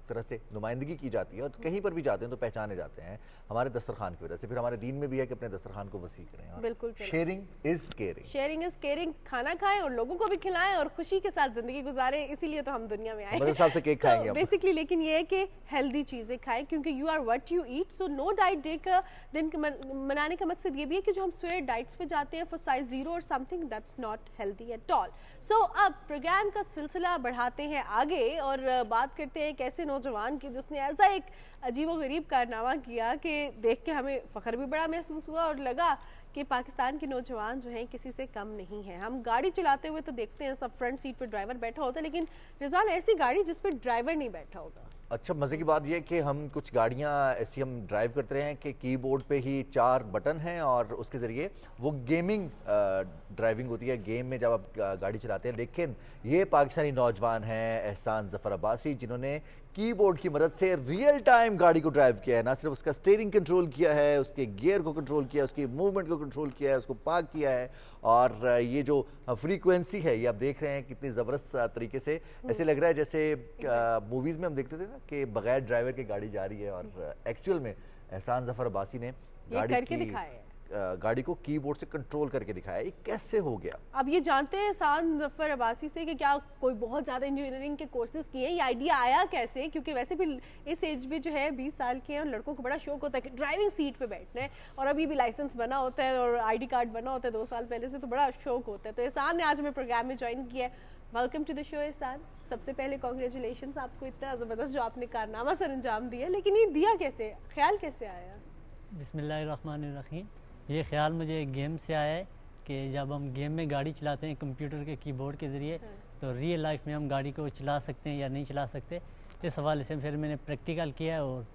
طرح سے نمائندگی کی جاتی ہے, اور کہیں پر بھی جاتے ہیں تو پہچانے جاتے ہیں ہمارے دسترخوان کی وجہ سے. پھر ہمارے دین میں بھی ہے کہ اپنے دسترخوان کو وسیع کریں. بالکل, sharing is caring. Sharing is caring. کھانا کھائیں اور لوگوں کو بھی کھلائیں اور خوشی کے ساتھ زندگی گزاریں, اسی لیے تو ہم دنیا میں آئے ہیں. صاحب سے کیک کھائیں گے بیسکلی, لیکن یہ ہے کہ ہیلدی چیزیں کھائیں, کیونکہ you are what you eat. So no diet day کا دن منانے کا مقصد یہ بھی ہے کہ جو ہم سویرے ڈائٹس پہ جاتے ہیں فور سائز 0 اور something that's not healthy at all. So اب پروگرام کا سلسلہ بڑھاتے ہیں آگے اور بات کرتے ہیں ایک ایسے نوجوان کی جس نے ایسا ایک عجیب و غریب کارنامہ کیا کہ دیکھ کے ہمیں فخر بھی بڑا محسوس ہوا, اور لگا کہ پاکستان کے نوجوان جو ہیں کسی سے کم نہیں ہیں. ہم گاڑی چلاتے ہوئے تو دیکھتے ہیں سب فرنٹ سیٹ پہ ڈرائیور بیٹھا ہوتا ہے, لیکن رضوان ایسی گاڑی جس پہ ڈرائیور نہیں بیٹھا ہوگا. اچھا, مزے کی بات یہ ہے کہ ہم کچھ گاڑیاں ایسی ہم ڈرائیو کرتے رہے ہیں کہ کی بورڈ پہ ہی 4 بٹن ہیں, اور اس کے ذریعے وہ گیمنگ ڈرائیونگ ہوتی ہے, گیم میں جب آپ گاڑی چلاتے ہیں. لیکن یہ پاکستانی نوجوان ہیں احسان ظفر عباسی, جنہوں نے کی بورڈ کی مدد سے ریئل ٹائم گاڑی کو ڈرائیو کیا ہے. نہ صرف اس کا سٹیئرنگ کنٹرول کیا ہے, اس کے گیئر کو کنٹرول کیا ہے, اس کی موومنٹ کو کنٹرول کیا ہے, اس کو پارک کیا ہے. اور یہ جو فریکوینسی ہے یہ آپ دیکھ رہے ہیں کتنی زبردست طریقے سے, ایسے لگ رہا ہے جیسے موویز میں ہم دیکھتے تھے نا کہ بغیر ڈرائیور کے گاڑی جا رہی ہے. اور ایکچوئل میں احسان ظفر عباسی نے گاڑی کو کی بورڈ سے کنٹرول کر کے دکھایا. یہ کیسے ہو گیا؟ اب یہ جانتے ہیں احسان ظفر عباسی سے کہ کیا کوئی بہت زیادہ انجینئرنگ کے کورسز کیے ہیں, یہ آئیڈیا آیا کیسے؟ کیونکہ ویسے بھی اس ایج میں جو ہے 20 سال کے ہیں, اور لڑکوں کو بڑا شوق ہوتا ہے کہ ڈرائیونگ سیٹ پہ بیٹھنا ہے, اور ابھی بھی لائسنس بنا ہوتا ہے اور آئی ڈی کارڈ بنا ہوتا ہے 2 سال پہلے سے, تو بڑا شوق ہوتا ہے. تو احسان نے آج ہمیں پروگرام میں جوائن کیا ہے. वेलकम टू द शो एहसान। सबसे पहले कॉन्ग्रेचुलेशंस आपको, इतना ज़बरदस्त जो आपने कारनामा सर अंजाम दिया, लेकिन ये दिया कैसे, ख्याल कैसे आया? बिस्मिल्लाहिर्रहमानिर्रहीम। ये ख्याल मुझे गेम से आया है कि जब हम गेम में गाड़ी चलाते हैं कंप्यूटर के कीबोर्ड के ज़रिए, तो रियल लाइफ में हम गाड़ी को चला सकते हैं या नहीं चला सकते। इस हवाले से फिर मैंने प्रैक्टिकल किया और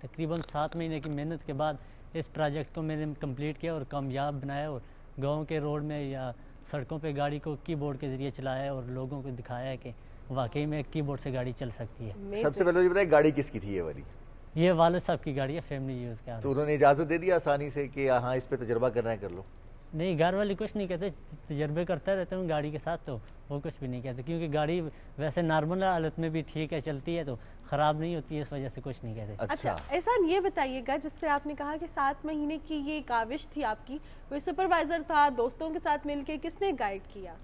तकरीबन 7 महीने की मेहनत के बाद इस प्रोजेक्ट को मैंने कंप्लीट किया और कामयाब बनाया, और गाँव के रोड में या सड़कों पे गाड़ी को कीबोर्ड के ज़रिए चलाया और लोगों को दिखाया है कि वाकई में कीबोर्ड से गाड़ी चल सकती है। सबसे पहले मुझे बताइए, गाड़ी किसकी थी ये वाली? ये वालिद साहब की गाड़ी है, फैमिली यूज़ का। तो उन्होंने इजाज़त दे दी आसानी से कि हाँ इस पे तजुर्बा करना है कर लो? नहीं, घर वाले कुछ नहीं कहते, तजर्बे करता रहता हूँ गाड़ी के साथ, तो वो कुछ भी नहीं कहते, क्योंकि गाड़ी वैसे नॉर्मल हालत में भी ठीक है, चलती है, तो ख़राब नहीं होती है, इस वजह से कुछ नहीं कहते। अच्छा, एहसान ये बताइएगा, जिस तरह आपने कहा कि 7 महीने की ये काविश थी आपकी, कोई सुपरवाइज़र था, दोस्तों के साथ मिलके किसने गाइड किया?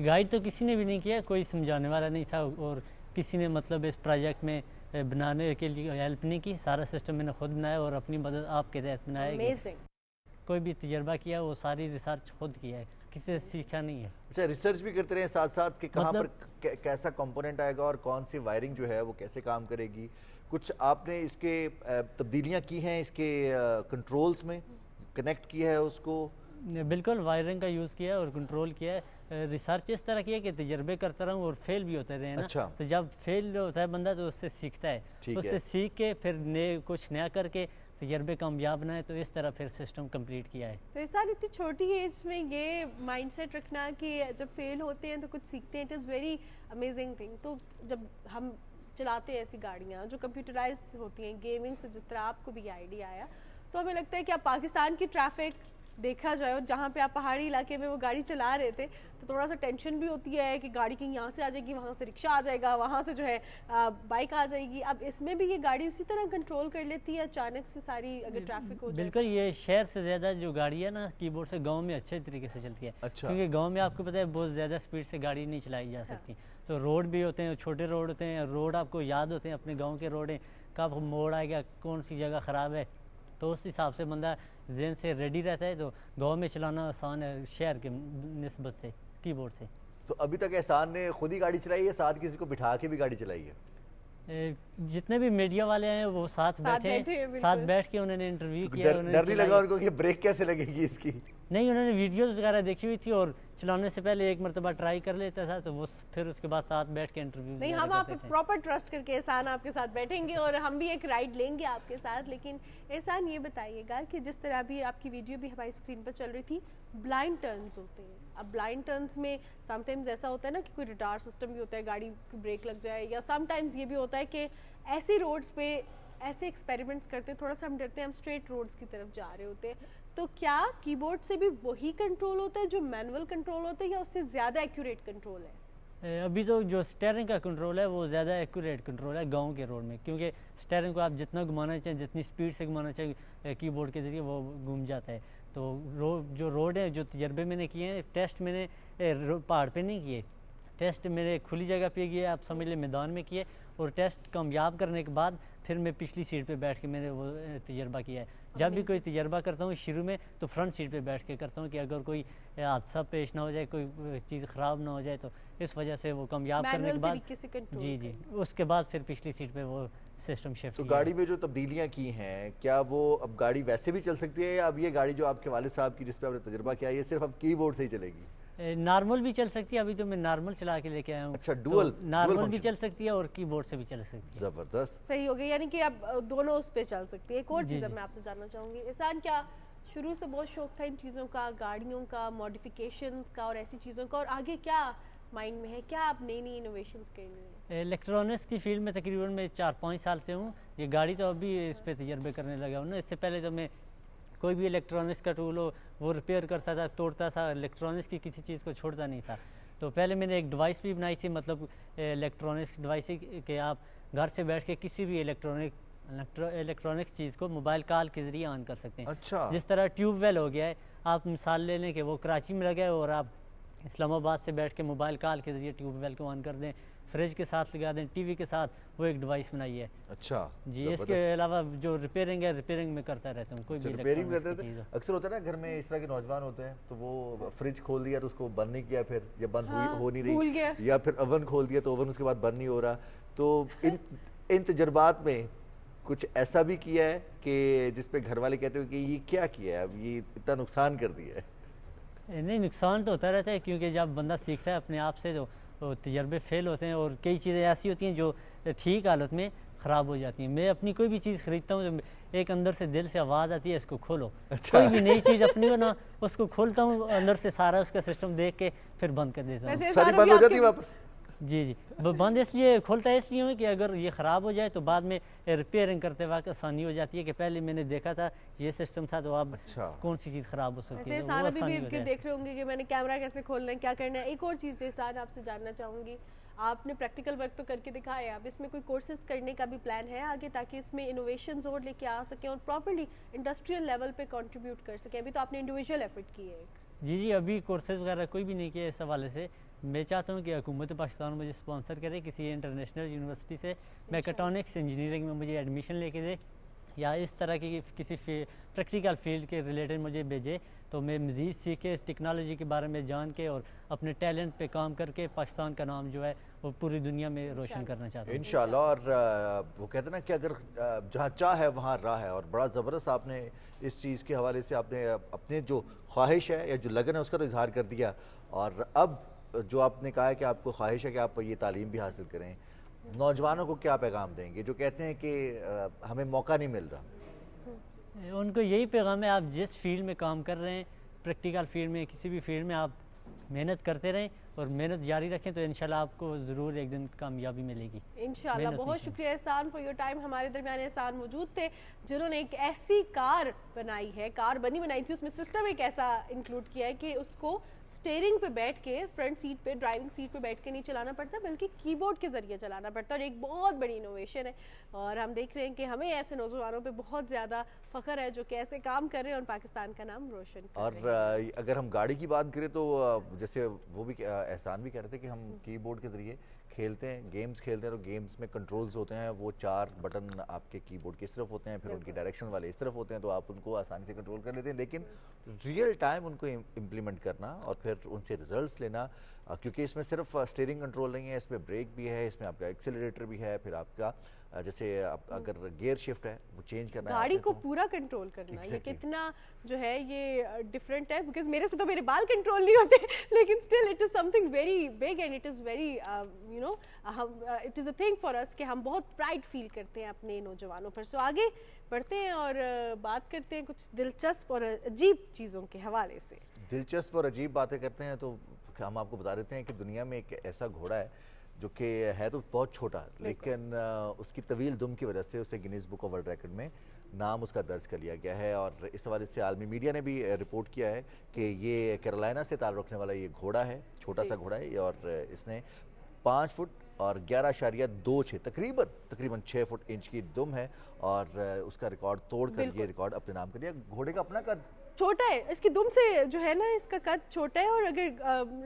गाइड तो किसी ने भी नहीं किया, कोई समझाने वाला नहीं था, और किसी ने मतलब इस प्रोजेक्ट में बनाने के लिए हेल्प नहीं की। सारा सिस्टम मैंने खुद बनाया और अपनी मदद आपके तहत बनाया। कोई भी तजर्बा किया वो सारी रिसर्च खुद किया है, किसी से सीखा नहीं है। अच्छा, रिसर्च भी करते रहे साथ साथ कि कहाँ पर कैसा कंपोनेंट आएगा और कौन सी वायरिंग जो है वो कैसे काम करेगी? कुछ आपने इसके तब्दीलियाँ की हैं, इसके कंट्रोल्स में कनेक्ट किया है उसको? बिल्कुल, वायरिंग का यूज़ किया है और कंट्रोल किया है। रिसर्च इस तरह की है कि तजर्बे करता रहूँ और फेल भी होते रहे ना। अच्छा। तो जब फेल होता है बंदा तो उससे सीखता है, तो उससे सीख के फिर कुछ नया करके तजर्बे कामयाब बनाए, तो इस तरह फिर सिस्टम कंप्लीट किया है। तो इस साल इतनी छोटी एज में ये माइंडसेट रखना कि जब फेल होते हैं तो कुछ सीखते हैं, it is very amazing thing. तो जब हम चलाते हैं ऐसी गाड़ियाँ जो कंप्यूटराइज्ड होती हैं, गेमिंग से जिस तरह आपको भी आइडिया आया, तो हमें लगता है कि आप पाकिस्तान की ट्रैफिक देखा जाए और जहाँ पे आप पहाड़ी इलाके में वो गाड़ी चला रहे थे, तो थोड़ा सा टेंशन भी होती है कि गाड़ी कहीं यहाँ से आ जाएगी, वहाँ से रिक्शा आ जाएगा, वहाँ से जो है बाइक आ जाएगी। अब इसमें भी ये गाड़ी उसी तरह कंट्रोल कर लेती है अचानक से सारी, अगर ट्रैफिक हो जाए? बिल्कुल, ये शहर से ज़्यादा जो गाड़ी है ना कीबोर्ड से गांव में अच्छे तरीके से चलती है। अच्छा। क्योंकि गांव में आपको पता है बहुत ज़्यादा स्पीड से गाड़ी नहीं चलाई जा सकती, तो रोड भी होते हैं, छोटे रोड होते हैं, रोड आपको याद होते हैं, अपने गाँव के रोड हैं, कब मोड़ आएगा, कौन सी जगह ख़राब है, तो उस हिसाब से बंदा ज़हन से रेडी रहता है। तो गांव में चलाना आसान है शहर के निस्बत से कीबोर्ड से। तो अभी तक एहसान ने खुद ही गाड़ी चलाई है, साथ किसी को बिठा के भी गाड़ी चलाई है? जितने भी मीडिया वाले हैं वो साथ बैठे, साथ बैठ के उन्होंने इंटरव्यू किया। डर नहीं लगा उनको कि ब्रेक कैसे लगेगी इसकी? नहीं, उन्होंने वीडियोस वगैरह देखी हुई थी और चलाने से पहले एक मरतबा ट्राई कर लेता था, तो वो फिर उसके बाद साथ बैठ के इंटरव्यू। नहीं, हम आप प्रॉपर ट्रस्ट करके एहसान आपके साथ बैठेंगे और हम भी एक राइड लेंगे आपके साथ। लेकिन एहसान ये बताइएगा कि जिस तरह भी आपकी वीडियो भी हमारी स्क्रीन पर चल रही थी, ब्लाइंड टर्न्स होते हैं। अब ब्लाइंड टर्न्स में समटाइम्स ऐसा होता है ना कि कोई रिटार सिस्टम भी होता है, गाड़ी की ब्रेक लग जाए, या समटाइम्स ये भी होता है कि ऐसी रोड्स पे ऐसे एक्सपेरिमेंट्स करते हैं, थोड़ा सा हम डरते हैं, हम स्ट्रेट रोड्स की तरफ जा रहे होते हैं, तो क्या कीबोर्ड से भी वही कंट्रोल होता है जो मैनुअल कंट्रोल होता है, या उससे ज़्यादा एक्यूरेट कंट्रोल है? अभी तो जो स्टीयरिंग का कंट्रोल है वो ज़्यादा एक्यूरेट कंट्रोल है गांव के रोड में, क्योंकि स्टीयरिंग को आप जितना घुमाना चाहें, जितनी स्पीड से घुमाना चाहें कीबोर्ड के ज़रिए वो घूम जाता है। तो जो रोड है, जो तजर्बे मैंने किए हैं, टेस्ट मैंने पहाड़ पे नहीं किए, टेस्ट मेरे खुली जगह पे किए, आप समझ लें मैदान में किए, और टेस्ट कामयाब करने के बाद फिर मैं पिछली सीट पे बैठ के मैंने वो तजर्बा किया है। जब भी कोई तजर्बा करता हूँ शुरू में तो फ्रंट सीट पे बैठ के करता हूँ कि अगर कोई हादसा पेश ना हो जाए, कोई चीज़ ख़राब ना हो जाए, तो इस वजह से वो कामयाब करने के बाद जी उसके बाद फिर पिछली सीट पे वो सिस्टम शिफ्ट। तो गाड़ी में जो तब्दीलियाँ की हैं, क्या वो अब गाड़ी वैसे भी चल सकती है, या अब ये गाड़ी जो आपके वालिद साहब की जिस पे आपने तजर्बा किया ये सिर्फ अब कीबोर्ड से ही चलेगी? नॉर्मल भी चल सकती है, अभी तो मैं नॉर्मल चला के लेके आया हूँ। अच्छा, डुअल नॉर्मल भी चल सकती है और कीबोर्ड से भी चल सकती है। जबरदस्त, सही हो गया, यानी कि अब दोनों उस पे चल सकती है। एक और चीज़ मैं आपसे जानना चाहूँगी, एहसान, क्या शुरू से बहुत शौक था इन चीज़ों का, गाड़ियों का, मॉडिफिकेशंस का और ऐसी चीज़ों का, और आगे क्या माइंड में है, क्या आप नई नई इनोवेशंस करनी है? इलेक्ट्रॉनिक्स की फील्ड में तकरीबन मैं 4-5 साल से हूँ। ये गाड़ी तो अभी इस पे तजर्बे करने लगा हूँ ना, इससे पहले तो मैं कोई भी इलेक्ट्रॉनिक्स का टूल हो वो रिपेयर करता था, तोड़ता था, इलेक्ट्रॉनिक्स की किसी चीज़ को छोड़ता नहीं था। तो पहले मैंने एक डिवाइस भी बनाई थी, मतलब इलेक्ट्रॉनिक्स डिवाइस कि आप घर से बैठ के किसी भी इलेक्ट्रॉनिक्स चीज़ को मोबाइल कॉल के ज़रिए ऑन कर सकते हैं। अच्छा। जिस तरह ट्यूबवेल हो गया है, आप मिसाल ले लें कि वो कराची में लगा है और आप इस्लामाबाद से बैठ के मोबाइल कॉल के ज़रिए ट्यूबवेल को ऑन कर दें, फ्रिज के साथ लगा दें, टीवी के साथ, वो एक डिवाइस बनाई है। अच्छा जी, इसके अलावा जो रिपेयरिंग है, रिपेयरिंग में करता रहता हूँ, कोई भी रिपेयरिंग करते इलेक्ट्रॉनिक्स की चीज़ थे। हो। अक्सर होता है ना घर में इस तरह के नौजवान होते हैं, तो वो फ्रिज खोल दिया तो उसको बंद नहीं किया, फिर या बंद हो नहीं भूल रही, गया। या फिर ओवन खोल दिया तो ओवन उसके बाद बंद नहीं हो रहा। तो इन तजर्बात में कुछ ऐसा भी किया है कि जिस पे घर वाले कहते हो कि ये क्या किया है, अब ये इतना नुकसान कर दिया है? नहीं, नुकसान तो होता रहता है, क्योंकि जब बंदा सीखता है अपने आप से तो तजर्बे फेल होते हैं, और कई चीज़ें ऐसी होती हैं जो ठीक हालत में ख़राब हो जाती हैं। मैं अपनी कोई भी चीज़ ख़रीदता हूँ, एक अंदर से दिल से आवाज़ आती है इसको खोलो। अच्छा। कोई भी नई चीज़ अपनी हो ना, उसको खोलता हूँ अंदर से, सारा उसका सिस्टम देख के फिर बंद कर देता हूँ। वैसे सारी सारा बंद भी हो जाती आपके- है वापस? जी जी, बंद इसलिए खोलता है इसलिए कि अगर ये ख़राब हो जाए तो बाद में रिपेयरिंग करते वक्त आसानी हो जाती है कि पहले मैंने देखा था ये सिस्टम था, तो अब अच्छा। कौन सी चीज़ ख़राब हो सकती है, वैसे तो वो एहसान अभी आसानी भी हो जाए। देख रहे होंगे कि मैंने कैमरा कैसे खोलना है, क्या करना है। एक और चीज़ एहसान आपसे जानना चाहूँगी, आपने प्रैक्टिकल वर्क तो करके दिखाया, अब इसमें कोई कोर्सेज करने का भी प्लान है आगे, ताकि इसमें इनोवेशंस और लेके आ सकें और प्रॉपर्ली इंडस्ट्रियल लेवल पे कंट्रीब्यूट कर सकें? अभी तो आपने इंडिविजुअल एफर्ट की है। जी जी, अभी कोर्सेज वगैरह कोई भी नहीं किया इस हवाले से। मैं चाहता हूँ कि हुकूमत पाकिस्तान मुझे स्पॉन्सर करे किसी इंटरनेशनल यूनिवर्सिटी से, मैकेट्रॉनिक्स इंजीनियरिंग में मुझे एडमिशन लेके दे, या इस तरह की किसी प्रैक्टिकल फील्ड के रिलेटेड मुझे भेजे, तो मैं मज़ीद सीख के इस टेक्नोलॉजी के बारे में जान के और अपने टैलेंट पे काम करके पाकिस्तान का नाम जो है वो पूरी दुनिया में रोशन करना चाहता हूँ। इंशाल्लाह। और वो कहते हैं ना कि अगर जहाँ चाह है वहाँ राह है, और बड़ा ज़बरदस्त आपने इस चीज़ के हवाले से आपने अपने जो ख्वाहिश है या जो लगन है उसका तो इजहार कर दिया, और अब जो आपने कहा है कि आपको ख्वाहिश है कि आप ये तालीम भी हासिल करें, नौजवानों को क्या पैगाम देंगे जो कहते हैं कि हमें मौका नहीं मिल रहा? उनको यही पैगाम है, आप जिस फील्ड में काम कर रहे हैं, प्रैक्टिकल फील्ड में, किसी भी फील्ड में आप मेहनत करते रहें और मेहनत जारी रखें, तो इंशाल्लाह आपको ज़रूर एक दिन कामयाबी मिलेगी। इंशाल्लाह। मेहनत बहुत नहीं शुक्रिया एहसान फॉर योर टाइम। हमारे दरमियान एहसान मौजूद थे जिन्होंने एक ऐसी कार बनाई है, कार बनाई थी, उसमें सिस्टम एक ऐसा इंक्लूड किया है कि उसको स्टीयरिंग पे बैठ के, फ्रंट सीट पे, ड्राइविंग सीट पे बैठ के नहीं चलाना पड़ता, बल्कि कीबोर्ड के जरिए चलाना पड़ता है, और एक बहुत बड़ी इनोवेशन है। और हम देख रहे हैं कि हमें ऐसे नौजवानों पे बहुत ज़्यादा फ़ख्र है जो कि ऐसे काम कर रहे हैं और पाकिस्तान का नाम रोशन कर रहे हैं। और अगर हम गाड़ी की बात करें तो जैसे वो भी एहसान भी कह रहे थे कि हम कीबोर्ड के ज़रिए खेलते हैं, गेम्स खेलते हैं, तो गेम्स में कंट्रोल्स होते हैं, वो 4 बटन आपके कीबोर्ड की इस तरफ होते हैं, फिर उनकी डायरेक्शन वाले इस तरफ होते हैं, तो आप उनको आसानी से कंट्रोल कर लेते हैं। लेकिन रियल टाइम उनको इम्प्लीमेंट करना और फिर उनसे रिजल्ट्स लेना, क्योंकि इसमें सिर्फ स्टीयरिंग कंट्रोल नहीं है, इसमें ब्रेक भी है, इसमें आपका एक्सेलरेटर भी है, फिर आपका जैसे अगर गियर शिफ्ट है वो चेंज करना है गाड़ी आपने को तो- पूरा कंट्रोल करना, ये Exactly. कितना जो है ये डिफरेंट है, बिकॉज मेरे से तो मेरे बाल कंट्रोल नहीं होते, लेकिन still it is something very big and it is very you know it is a thing for us कि हम बहुत प्राइड फील करते हैं अपने नौजवानों पर। सो आगे बढ़ते हैं और बात करते हैं कुछ दिलचस्प और अजीब चीज़ों के हवाले से। दिलचस्प और अजीब बातें करते हैं, तो हम आपको बता देते हैं कि दुनिया में एक ऐसा घोड़ा है जो कि है तो बहुत छोटा, लेकिन उसकी तवील दुम की वजह से उसे Guinness book of world record में नाम उसका दर्ज कर लिया गया है। और इस हवाले से आलमी मीडिया ने भी रिपोर्ट किया है कि ये कैरोलिना से ताल्लुक़ रखने वाला ये घोड़ा है, छोटा सा घोड़ा है, और इसने 5 फुट और 11.26 तकरीबन 6 फुट इंच की दुम है, और उसका रिकॉर्ड तोड़कर ये रिकॉर्ड अपने नाम कर लिया। घोड़े का अपना कद छोटा है, इसकी दुम से जो है ना इसका कद छोटा है, और अगर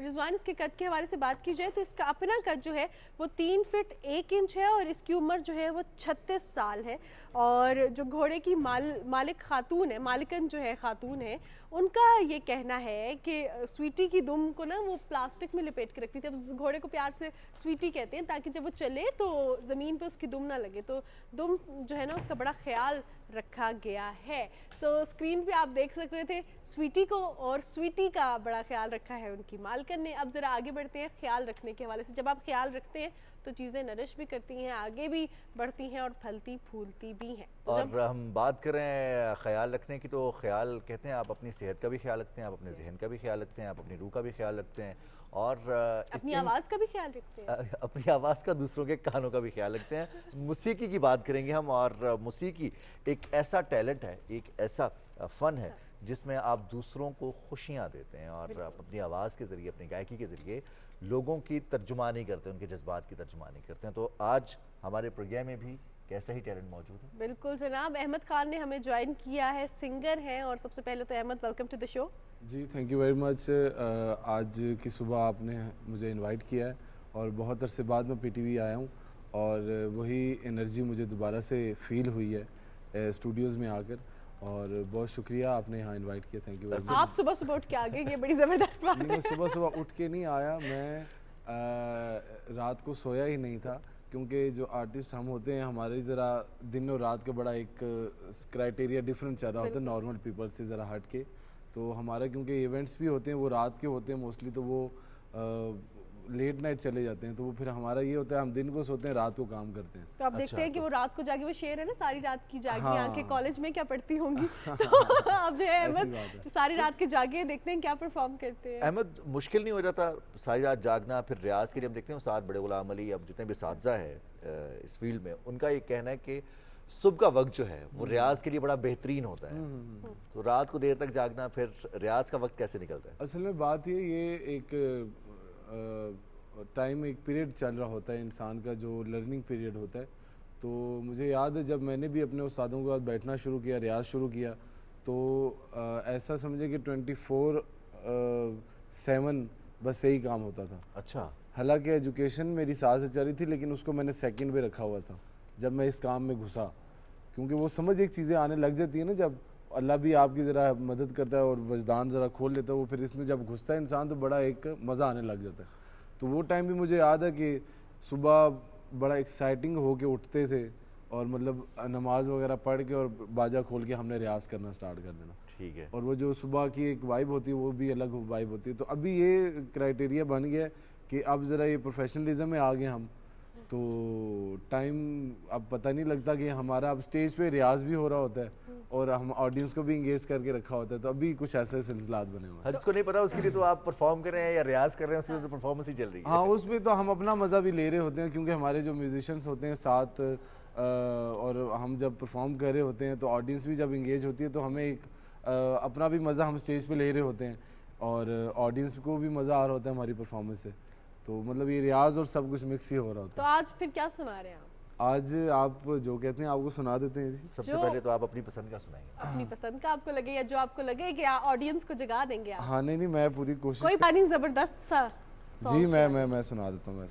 रिजवान इसके कद के हवाले से बात की जाए तो इसका अपना कद जो है वो 3 फीट 1 इंच है, और इसकी उम्र जो है वो 36 साल है। और जो घोड़े की मालिक खातून है, मालिकन जो है खातून है, उनका ये कहना है कि स्वीटी की दुम को ना वो प्लास्टिक में लिपेट के रखती थी। अब उस घोड़े को प्यार से स्वीटी कहते हैं ताकि जब वो चले तो ज़मीन पे उसकी दुम ना लगे, तो दुम जो है ना उसका बड़ा ख्याल रखा गया है। सो स्क्रीन पे आप देख सक रहे थे स्वीटी को, और स्वीटी का बड़ा ख्याल रखा है उनकी मालकन ने। अब ज़रा आगे बढ़ते हैं ख्याल रखने के हवाले से। जब आप ख्याल रखते हैं तो चीज़ें नरिश भी करती हैं, आगे भी बढ़ती हैं और फलती फूलती भी हैं। और हम बात करें ख्याल रखने की, तो ख्याल कहते हैं आप अपनी सेहत का भी ख्याल रखते हैं, आप अपने जहन का भी ख्याल रखते हैं, आप अपनी रूह का भी ख्याल रखते हैं, और अपनी आवाज़ का भी ख्याल रखते हैं, अपनी आवाज़ का, दूसरों के कानों का भी ख्याल रखते हैं। मौसीकी की बात करेंगे हम, और मौसीकी एक ऐसा टैलेंट है, एक ऐसा फ़न है जिसमें आप दूसरों को खुशियाँ देते हैं, और आप अपनी आवाज़ के ज़रिए, अपनी गायकी के ज़रिए लोगों की तर्जुमानी करते हैं, उनके जज्बात की तर्जुमानी करते हैं। तो आज हमारे प्रोग्राम में भी कैसा ही टैलेंट मौजूद है। बिल्कुल जनाब, अहमद खान ने हमें ज्वाइन किया है, सिंगर हैं। और सबसे पहले तो Ahmed, welcome to the show. जी थैंक यू वेरी मच। आज की सुबह आपने मुझे इनवाइट किया है और बहुत अरसे बाद मैं पीटीवी आया हूँ और वही एनर्जी मुझे दोबारा से फील हुई है स्टूडियोज़ में आकर, और बहुत शुक्रिया आपने यहाँ इनवाइट किया। Thank you very much. आप सुबह सुबह उठ के आ गए, ये बड़ी ज़बरदस्त बात है। मैं सुबह सुबह उठ के नहीं आया, मैं रात को सोया ही नहीं था, क्योंकि जो आर्टिस्ट हम होते हैं हमारे ज़रा दिन और रात का बड़ा एक क्राइटेरिया डिफरेंट चल रहा होता है नॉर्मल पीपल से ज़रा हट के। तो हमारा क्योंकि इवेंट्स भी होते हैं वो रात के होते हैं मोस्टली, तो वो लेट नाइट चले जाते हैं, तो वो फिर हमारा ये होता है हम दिन को सोते हैं रात को काम करते हैं। तो आप देखते हैं कि वो रात को जागे, वो शेर है ना, सारी रात की जागी हाँ। आंखें कॉलेज में क्या पढ़ती होंगी। तो अब जो है अहमद सारी रात के जागे, देखते हैं क्या परफॉर्म करते हैं। अहमद, मुश्किल नहीं हो जाता सारी रात जागना? फिर रियाज के लिए हम देखते हैं उस्ताद बड़े गुलाम अली, अब जितने भी साथी है इस फील्ड में, उनका ये कहना है कि सुबह का वक्त जो है वो रियाज के लिए बड़ा बेहतरीन होता है, तो रात को देर तक जागना, फिर रियाज का वक्त कैसे निकलता है? असल में बात ये एक टाइम एक पीरियड चल रहा होता है इंसान का, जो लर्निंग पीरियड होता है। तो मुझे याद है जब मैंने भी अपने उस्तादों के बाद बैठना शुरू किया, रियाज शुरू किया, तो ऐसा समझे कि 24/7 बस यही काम होता था। अच्छा। हालांकि एजुकेशन मेरी साथ से चली थी, लेकिन उसको मैंने सेकंड पे रखा हुआ था जब मैं इस काम में घुसा, क्योंकि वो समझ एक चीज़ें आने लग जाती है ना, जब अल्लाह भी आपकी ज़रा मदद करता है और वजदान ज़रा खोल लेता है, वो फिर इसमें जब घुसता है इंसान तो बड़ा एक मज़ा आने लग जाता है। तो वो टाइम भी मुझे याद है कि सुबह बड़ा एक्साइटिंग होके उठते थे और मतलब नमाज वगैरह पढ़ के और बाजा खोल के हमने रियाज करना स्टार्ट कर देना। ठीक है। और वो जो सुबह की एक वाइब होती है वो भी अलग वाइब होती है। तो अभी ये क्राइटेरिया बन गया है कि अब ज़रा ये प्रोफेशनलिज्म में आ गए हम, तो टाइम अब पता नहीं लगता कि हमारा अब स्टेज पे रियाज भी हो रहा होता है और हम ऑडियंस को भी इंगेज करके रखा होता है। तो अभी कुछ ऐसे सिलसिलात बने हुए हैं। हर जिसको नहीं पता उसके लिए तो आप परफॉर्म कर रहे हैं या रियाज कर रहे हैं, उसकी तो परफॉर्मेंस ही चल रही है। हाँ, उसमें तो हम अपना मज़ा भी ले रहे होते हैं, क्योंकि हमारे जो म्यूजिशियंस होते हैं साथ और हम जब परफॉर्म कर रहे होते हैं तो ऑडियंस भी जब इंगेज होती है तो हमें एक अपना भी मज़ा हम स्टेज पे ले रहे होते हैं और ऑडियंस को भी मज़ा आ रहा होता है हमारी परफॉर्मेंस से। तो मतलब ये रियाज और सब कुछ मिक्स ही हो रहा होता तो है। आज फिर क्या सुना रहे हैं आप? आज आप जो कहते हैं आपको सुना देते हैं जी। सबसे पहले तो आप अपनी पसंद का सुनाएंगे। अपनी पसंद का आपको लगे या जो आपको लगे कि ऑडियंस को जगा देंगे आप। हाँ नहीं मैं पूरी कोशिश कोई पानी जबरदस्त सा जी मैं सुना देता हूँ,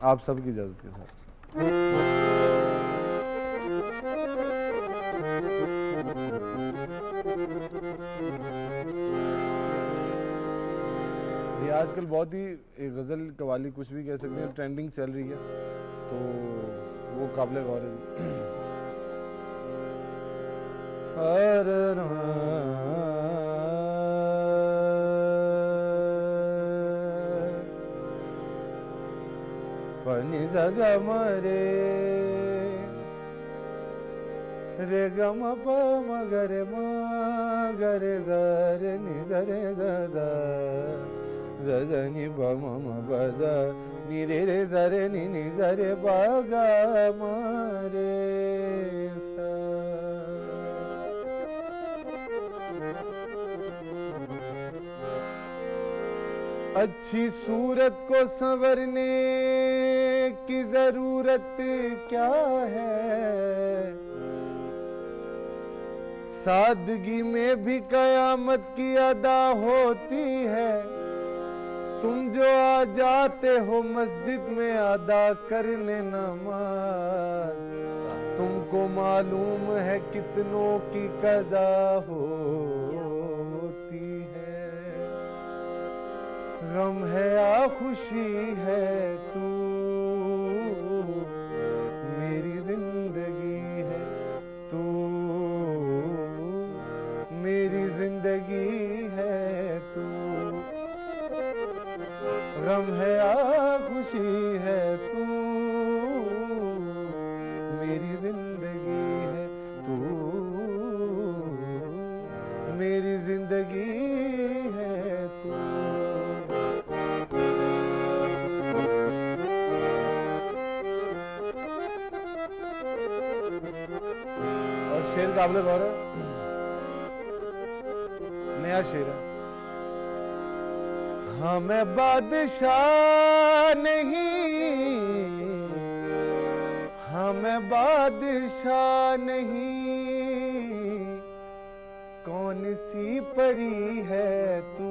आप सबकी इजाज़त के साथ। ये आजकल बहुत ही गज़ल कवाली कुछ भी कह सकते हैं ट्रेंडिंग चल रही है, तो वो काबिल गौर है। पनी जगा मरे रे गम प मगरे मगरे जरे नि जरे जदा जदनी बम बद नि रे रे जरे नि जरे बागा मरे सा। अच्छी सूरत को संवरने की जरूरत क्या है, सादगी में भी कयामत की अदा होती है। तुम जो आ जाते हो मस्जिद में अदा करने नमाज, तुमको मालूम है कितनों की कज़ा होती है। गम है या खुशी है तू मेरी जिंदगी है, तू मेरी जिंदगी है तू। गम है या खुशी है तू मेरी जिंदगी है, तू मेरी जिंदगी है तू। और शेर काबिल गौर है, नया शेर है। हाँ मैं बादशाह नहीं, हाँ मैं बादशाह नहीं, कौन सी परी है तू,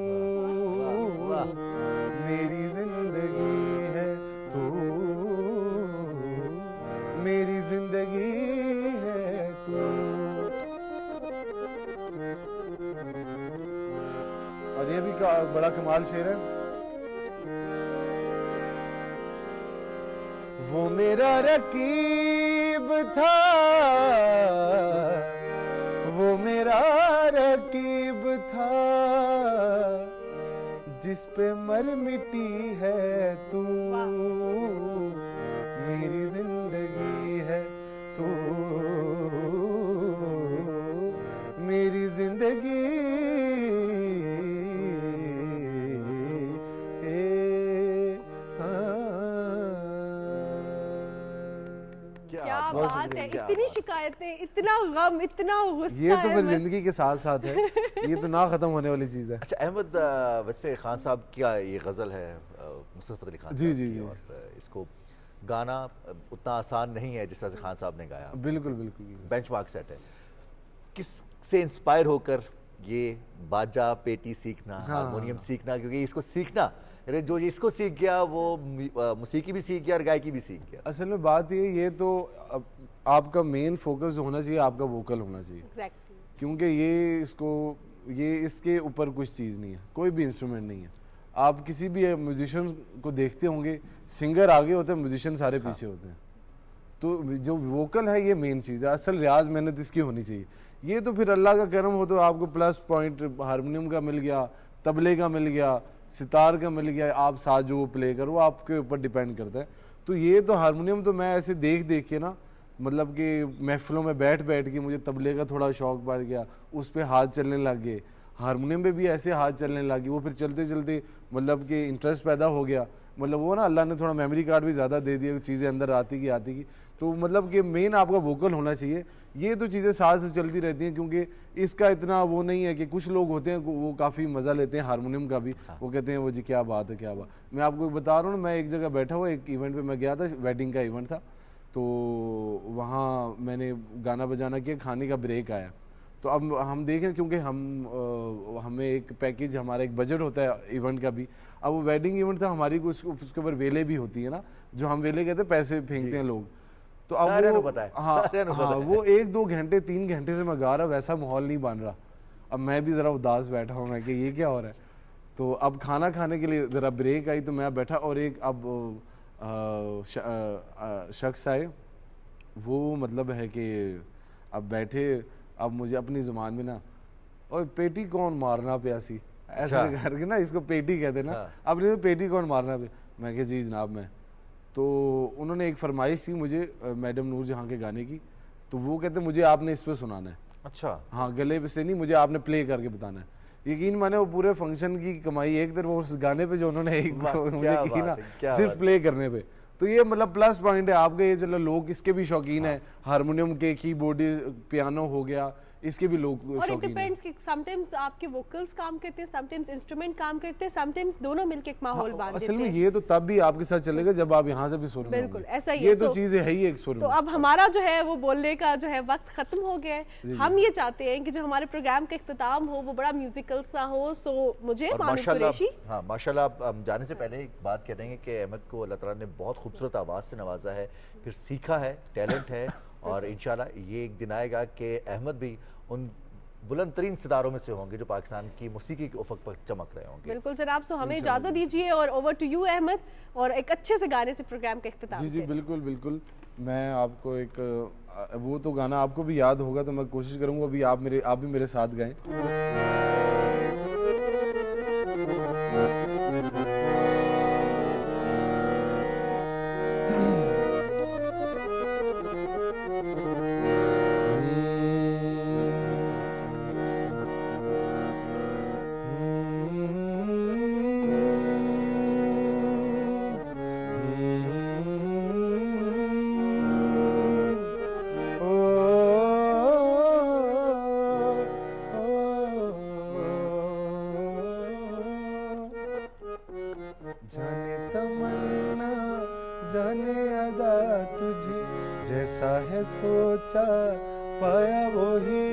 मेरी जिंदगी है तू, मेरी जिंदगी है तू। और ये भी बड़ा कमाल शेर है। वो मेरा रकीब था, वो मेरा रकीब था, जिस पे मर मिटी है तू, मेरी जिंदगी है तू, मेरी जिंदगी। क्या बात है, इतनी शिकायतें, इतना गम, इतना गुस्सा। ये तो फिर जिंदगी के साथ साथ है, ये तो ना खत्म होने वाली चीज है। अच्छा अहमद, वैसे खान साहब की ये गज़ल है मुस्तफ़ा अली खान जी साहब जी की, जी, और इसको गाना उतना आसान नहीं है जिस तरह से खान साहब ने गाया। बिल्कुल बिल्कुल, बेंचमार्क सेट है। किस से इंस्पायर होकर ये बाजा पेटी सीखना, हारमोनियम सीखना, क्योंकि इसको सीखना, जो इसको सीख गया वो मौसीकी भी सीख गया और गायकी भी सीख गया। असल में बात ये तो आपका मेन फोकस जो होना चाहिए आपका वोकल होना चाहिए। Exactly. क्योंकि ये इसके ऊपर कुछ चीज़ नहीं है, कोई भी इंस्ट्रूमेंट नहीं है। आप किसी भी म्यूजिशियन को देखते होंगे, सिंगर आगे होते हैं, म्यूजिशियन सारे पीछे होते हैं। तो जो वोकल है ये मेन चीज़ है, असल रियाज मेहनत इसकी होनी चाहिए। ये तो फिर अल्लाह का करम हो तो आपको प्लस पॉइंट हारमोनियम का मिल गया, तबले का मिल गया, सितार का मिल गया, आप साथ जो प्ले करो आपके ऊपर डिपेंड करता है। तो ये तो हारमोनियम तो मैं ऐसे देख के ना, मतलब कि महफिलों में बैठ के मुझे तबले का थोड़ा शौक बढ़ गया, उस पर हाथ चलने लग गए, हारमोनियम पे भी ऐसे हाथ चलने लगे, वो फिर चलते चलते मतलब कि इंटरेस्ट पैदा हो गया। मतलब वो ना अल्लाह ने थोड़ा मेमोरी कार्ड भी ज़्यादा दे दिया, चीज़ें अंदर आती की। तो मतलब कि मेन आपका वोकल होना चाहिए। ये तो चीज़ें साथ से चलती रहती हैं, क्योंकि इसका इतना वो नहीं है कि कुछ लोग होते हैं वो काफ़ी मज़ा लेते हैं हारमोनियम का भी, वो कहते हैं वो जी क्या बात है क्या बात। मैं आपको बता रहा हूँ, मैं एक जगह बैठा हुआ, एक इवेंट पे मैं गया था, वेडिंग का इवेंट था, तो वहाँ मैंने गाना बजाना किया, खाने का ब्रेक आया। तो अब हम देखें, क्योंकि हमें एक पैकेज, हमारा एक बजट होता है इवेंट का भी। अब वो वेडिंग इवेंट था, हमारी कुछ उसके ऊपर वेले भी होती है ना, जो हम वेले कहते हैं, पैसे फेंकते हैं लोग। तो अब वो 1-2 घंटे 3 घंटे से मैं गा रहा, वैसा माहौल नहीं बन रहा। अब मैं भी ज़रा उदास बैठा हूँ, मैं कि ये क्या हो रहा है। तो अब खाना खाने के लिए ज़रा ब्रेक आई, तो मैं बैठा, और एक अब शख्स आए, वो मतलब है कि अब बैठे, अब मुझे अपनी ज़ुबान में ना, और पेटी कौन मारना प्यासी, ऐसा करके ना, इसको पेटी कहते ना, अपनी पेटी कौन मारना पे। मैं कहा जी जनाब मैं। तो उन्होंने एक फरमाइश की मुझे मैडम नूर जहाँ के गाने की, तो वो कहते मुझे आपने इस पे सुनाना है। अच्छा, हाँ, गले पे से नहीं, मुझे आपने प्ले करके बताना है। यकीन माने वो पूरे फंक्शन की कमाई एक तरफ उस गाने पे जो उन्होंने एक मुझे की ना, सिर्फ प्ले करने पे। तो ये मतलब प्लस पॉइंट है आपके। ये चलो लोग इसके भी शौकीन है, हारमोनियम के, कीबोर्ड, पियानो हो गया, इसके भी लोग और इट डिपेंड्स कि समटाइम्स आपके वोकल्स काम करते हैं, समटाइम्स इंस्ट्रूमेंट काम करते हैं, समटाइम्स दोनों मिलके एक माहौल बांध देते हैं। असल में ये तो तब भी आपके साथ चलेगा जब आप यहाँ से भी सुर में बिल्कुल ऐसा ही ये है। तो चीजें है ही एक सुर में। तो अब हमारा जो है वो बोलने का जो है वक्त खत्म हो गया है। हम ये चाहते हैं कि जो हमारे प्रोग्राम का इख्तिताम हो वो बड़ा म्यूजिकल सा हो। सो मुझे माशाल्लाह माशाल्लाह, हम जाने से पहले एक बात कह देंगे कि अहमद को अल्लाह ताला ने बहुत खूबसूरत आवाज़ से नवाजा है, फिर सीखा है, टैलेंट है, और इंशाल्लाह ये एक दिन आएगा कि अहमद भी उन बुलंद तरीन सितारों में से होंगे जो पाकिस्तान की मौसीकी के उफक पर चमक रहे होंगे। बिल्कुल जनाब, सो हमें इजाजत दीजिए और ओवर टू यू अहमद, और एक अच्छे से गाने से प्रोग्राम का इख्तिताम। जी बिल्कुल बिल्कुल। मैं आपको एक वो तो गाना आपको भी याद होगा, तो मैं कोशिश करूंगा अभी आप भी मेरे साथ गाएं। जाने तमन्ना जाने अदा तुझे जैसा है सोचा पाया वही,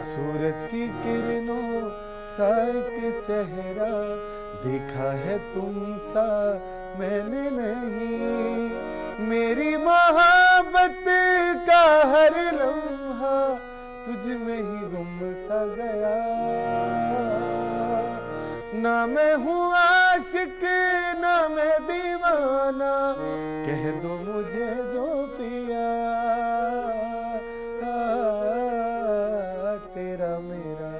सूरज की किरणों सा एक चेहरा, देखा है तुम सा मैंने नहीं। मेरी मोहब्बत का हर लम्हा तुझ में ही गुम सा गया। ना मैं हूँ आशिक ना मैं दीवाना, कह दो मुझे जो पिया। तेरा मेरा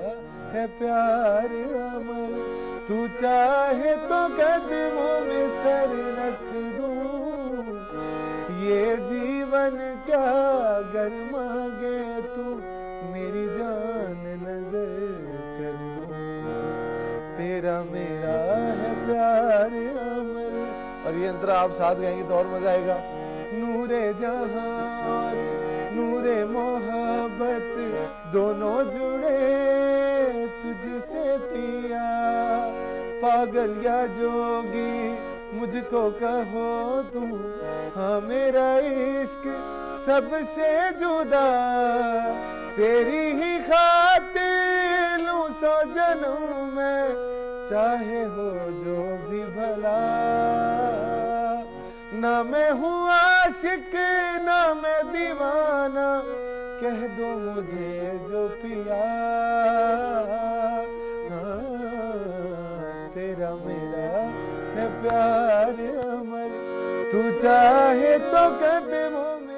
है प्यार अमर, तू चाहे तो कदमों में सर रख दूं। ये जीवन क्या गर मांगे तू, मेरी जान नजर कर दूं। तेरा मेरा है प्यार अमर। और ये अंतरा आप साथ गाएंगे तो और मजा आएगा। नूरे जहां और नूरे मोहब्बत दोनों जुड़े तुझसे पिया। पागल या जोगी मुझको कहो तुम, हाँ मेरा इश्क सबसे जुदा। तेरी ही खातिर लूं 100 जन्म में, चाहे हो जो भी भला। ना मैं हूँ आशिक ना मैं दीवाना, कह दो मुझे जो पिया। तेरा मेरा है प्यार अमर, तू चाहे तो कदमों में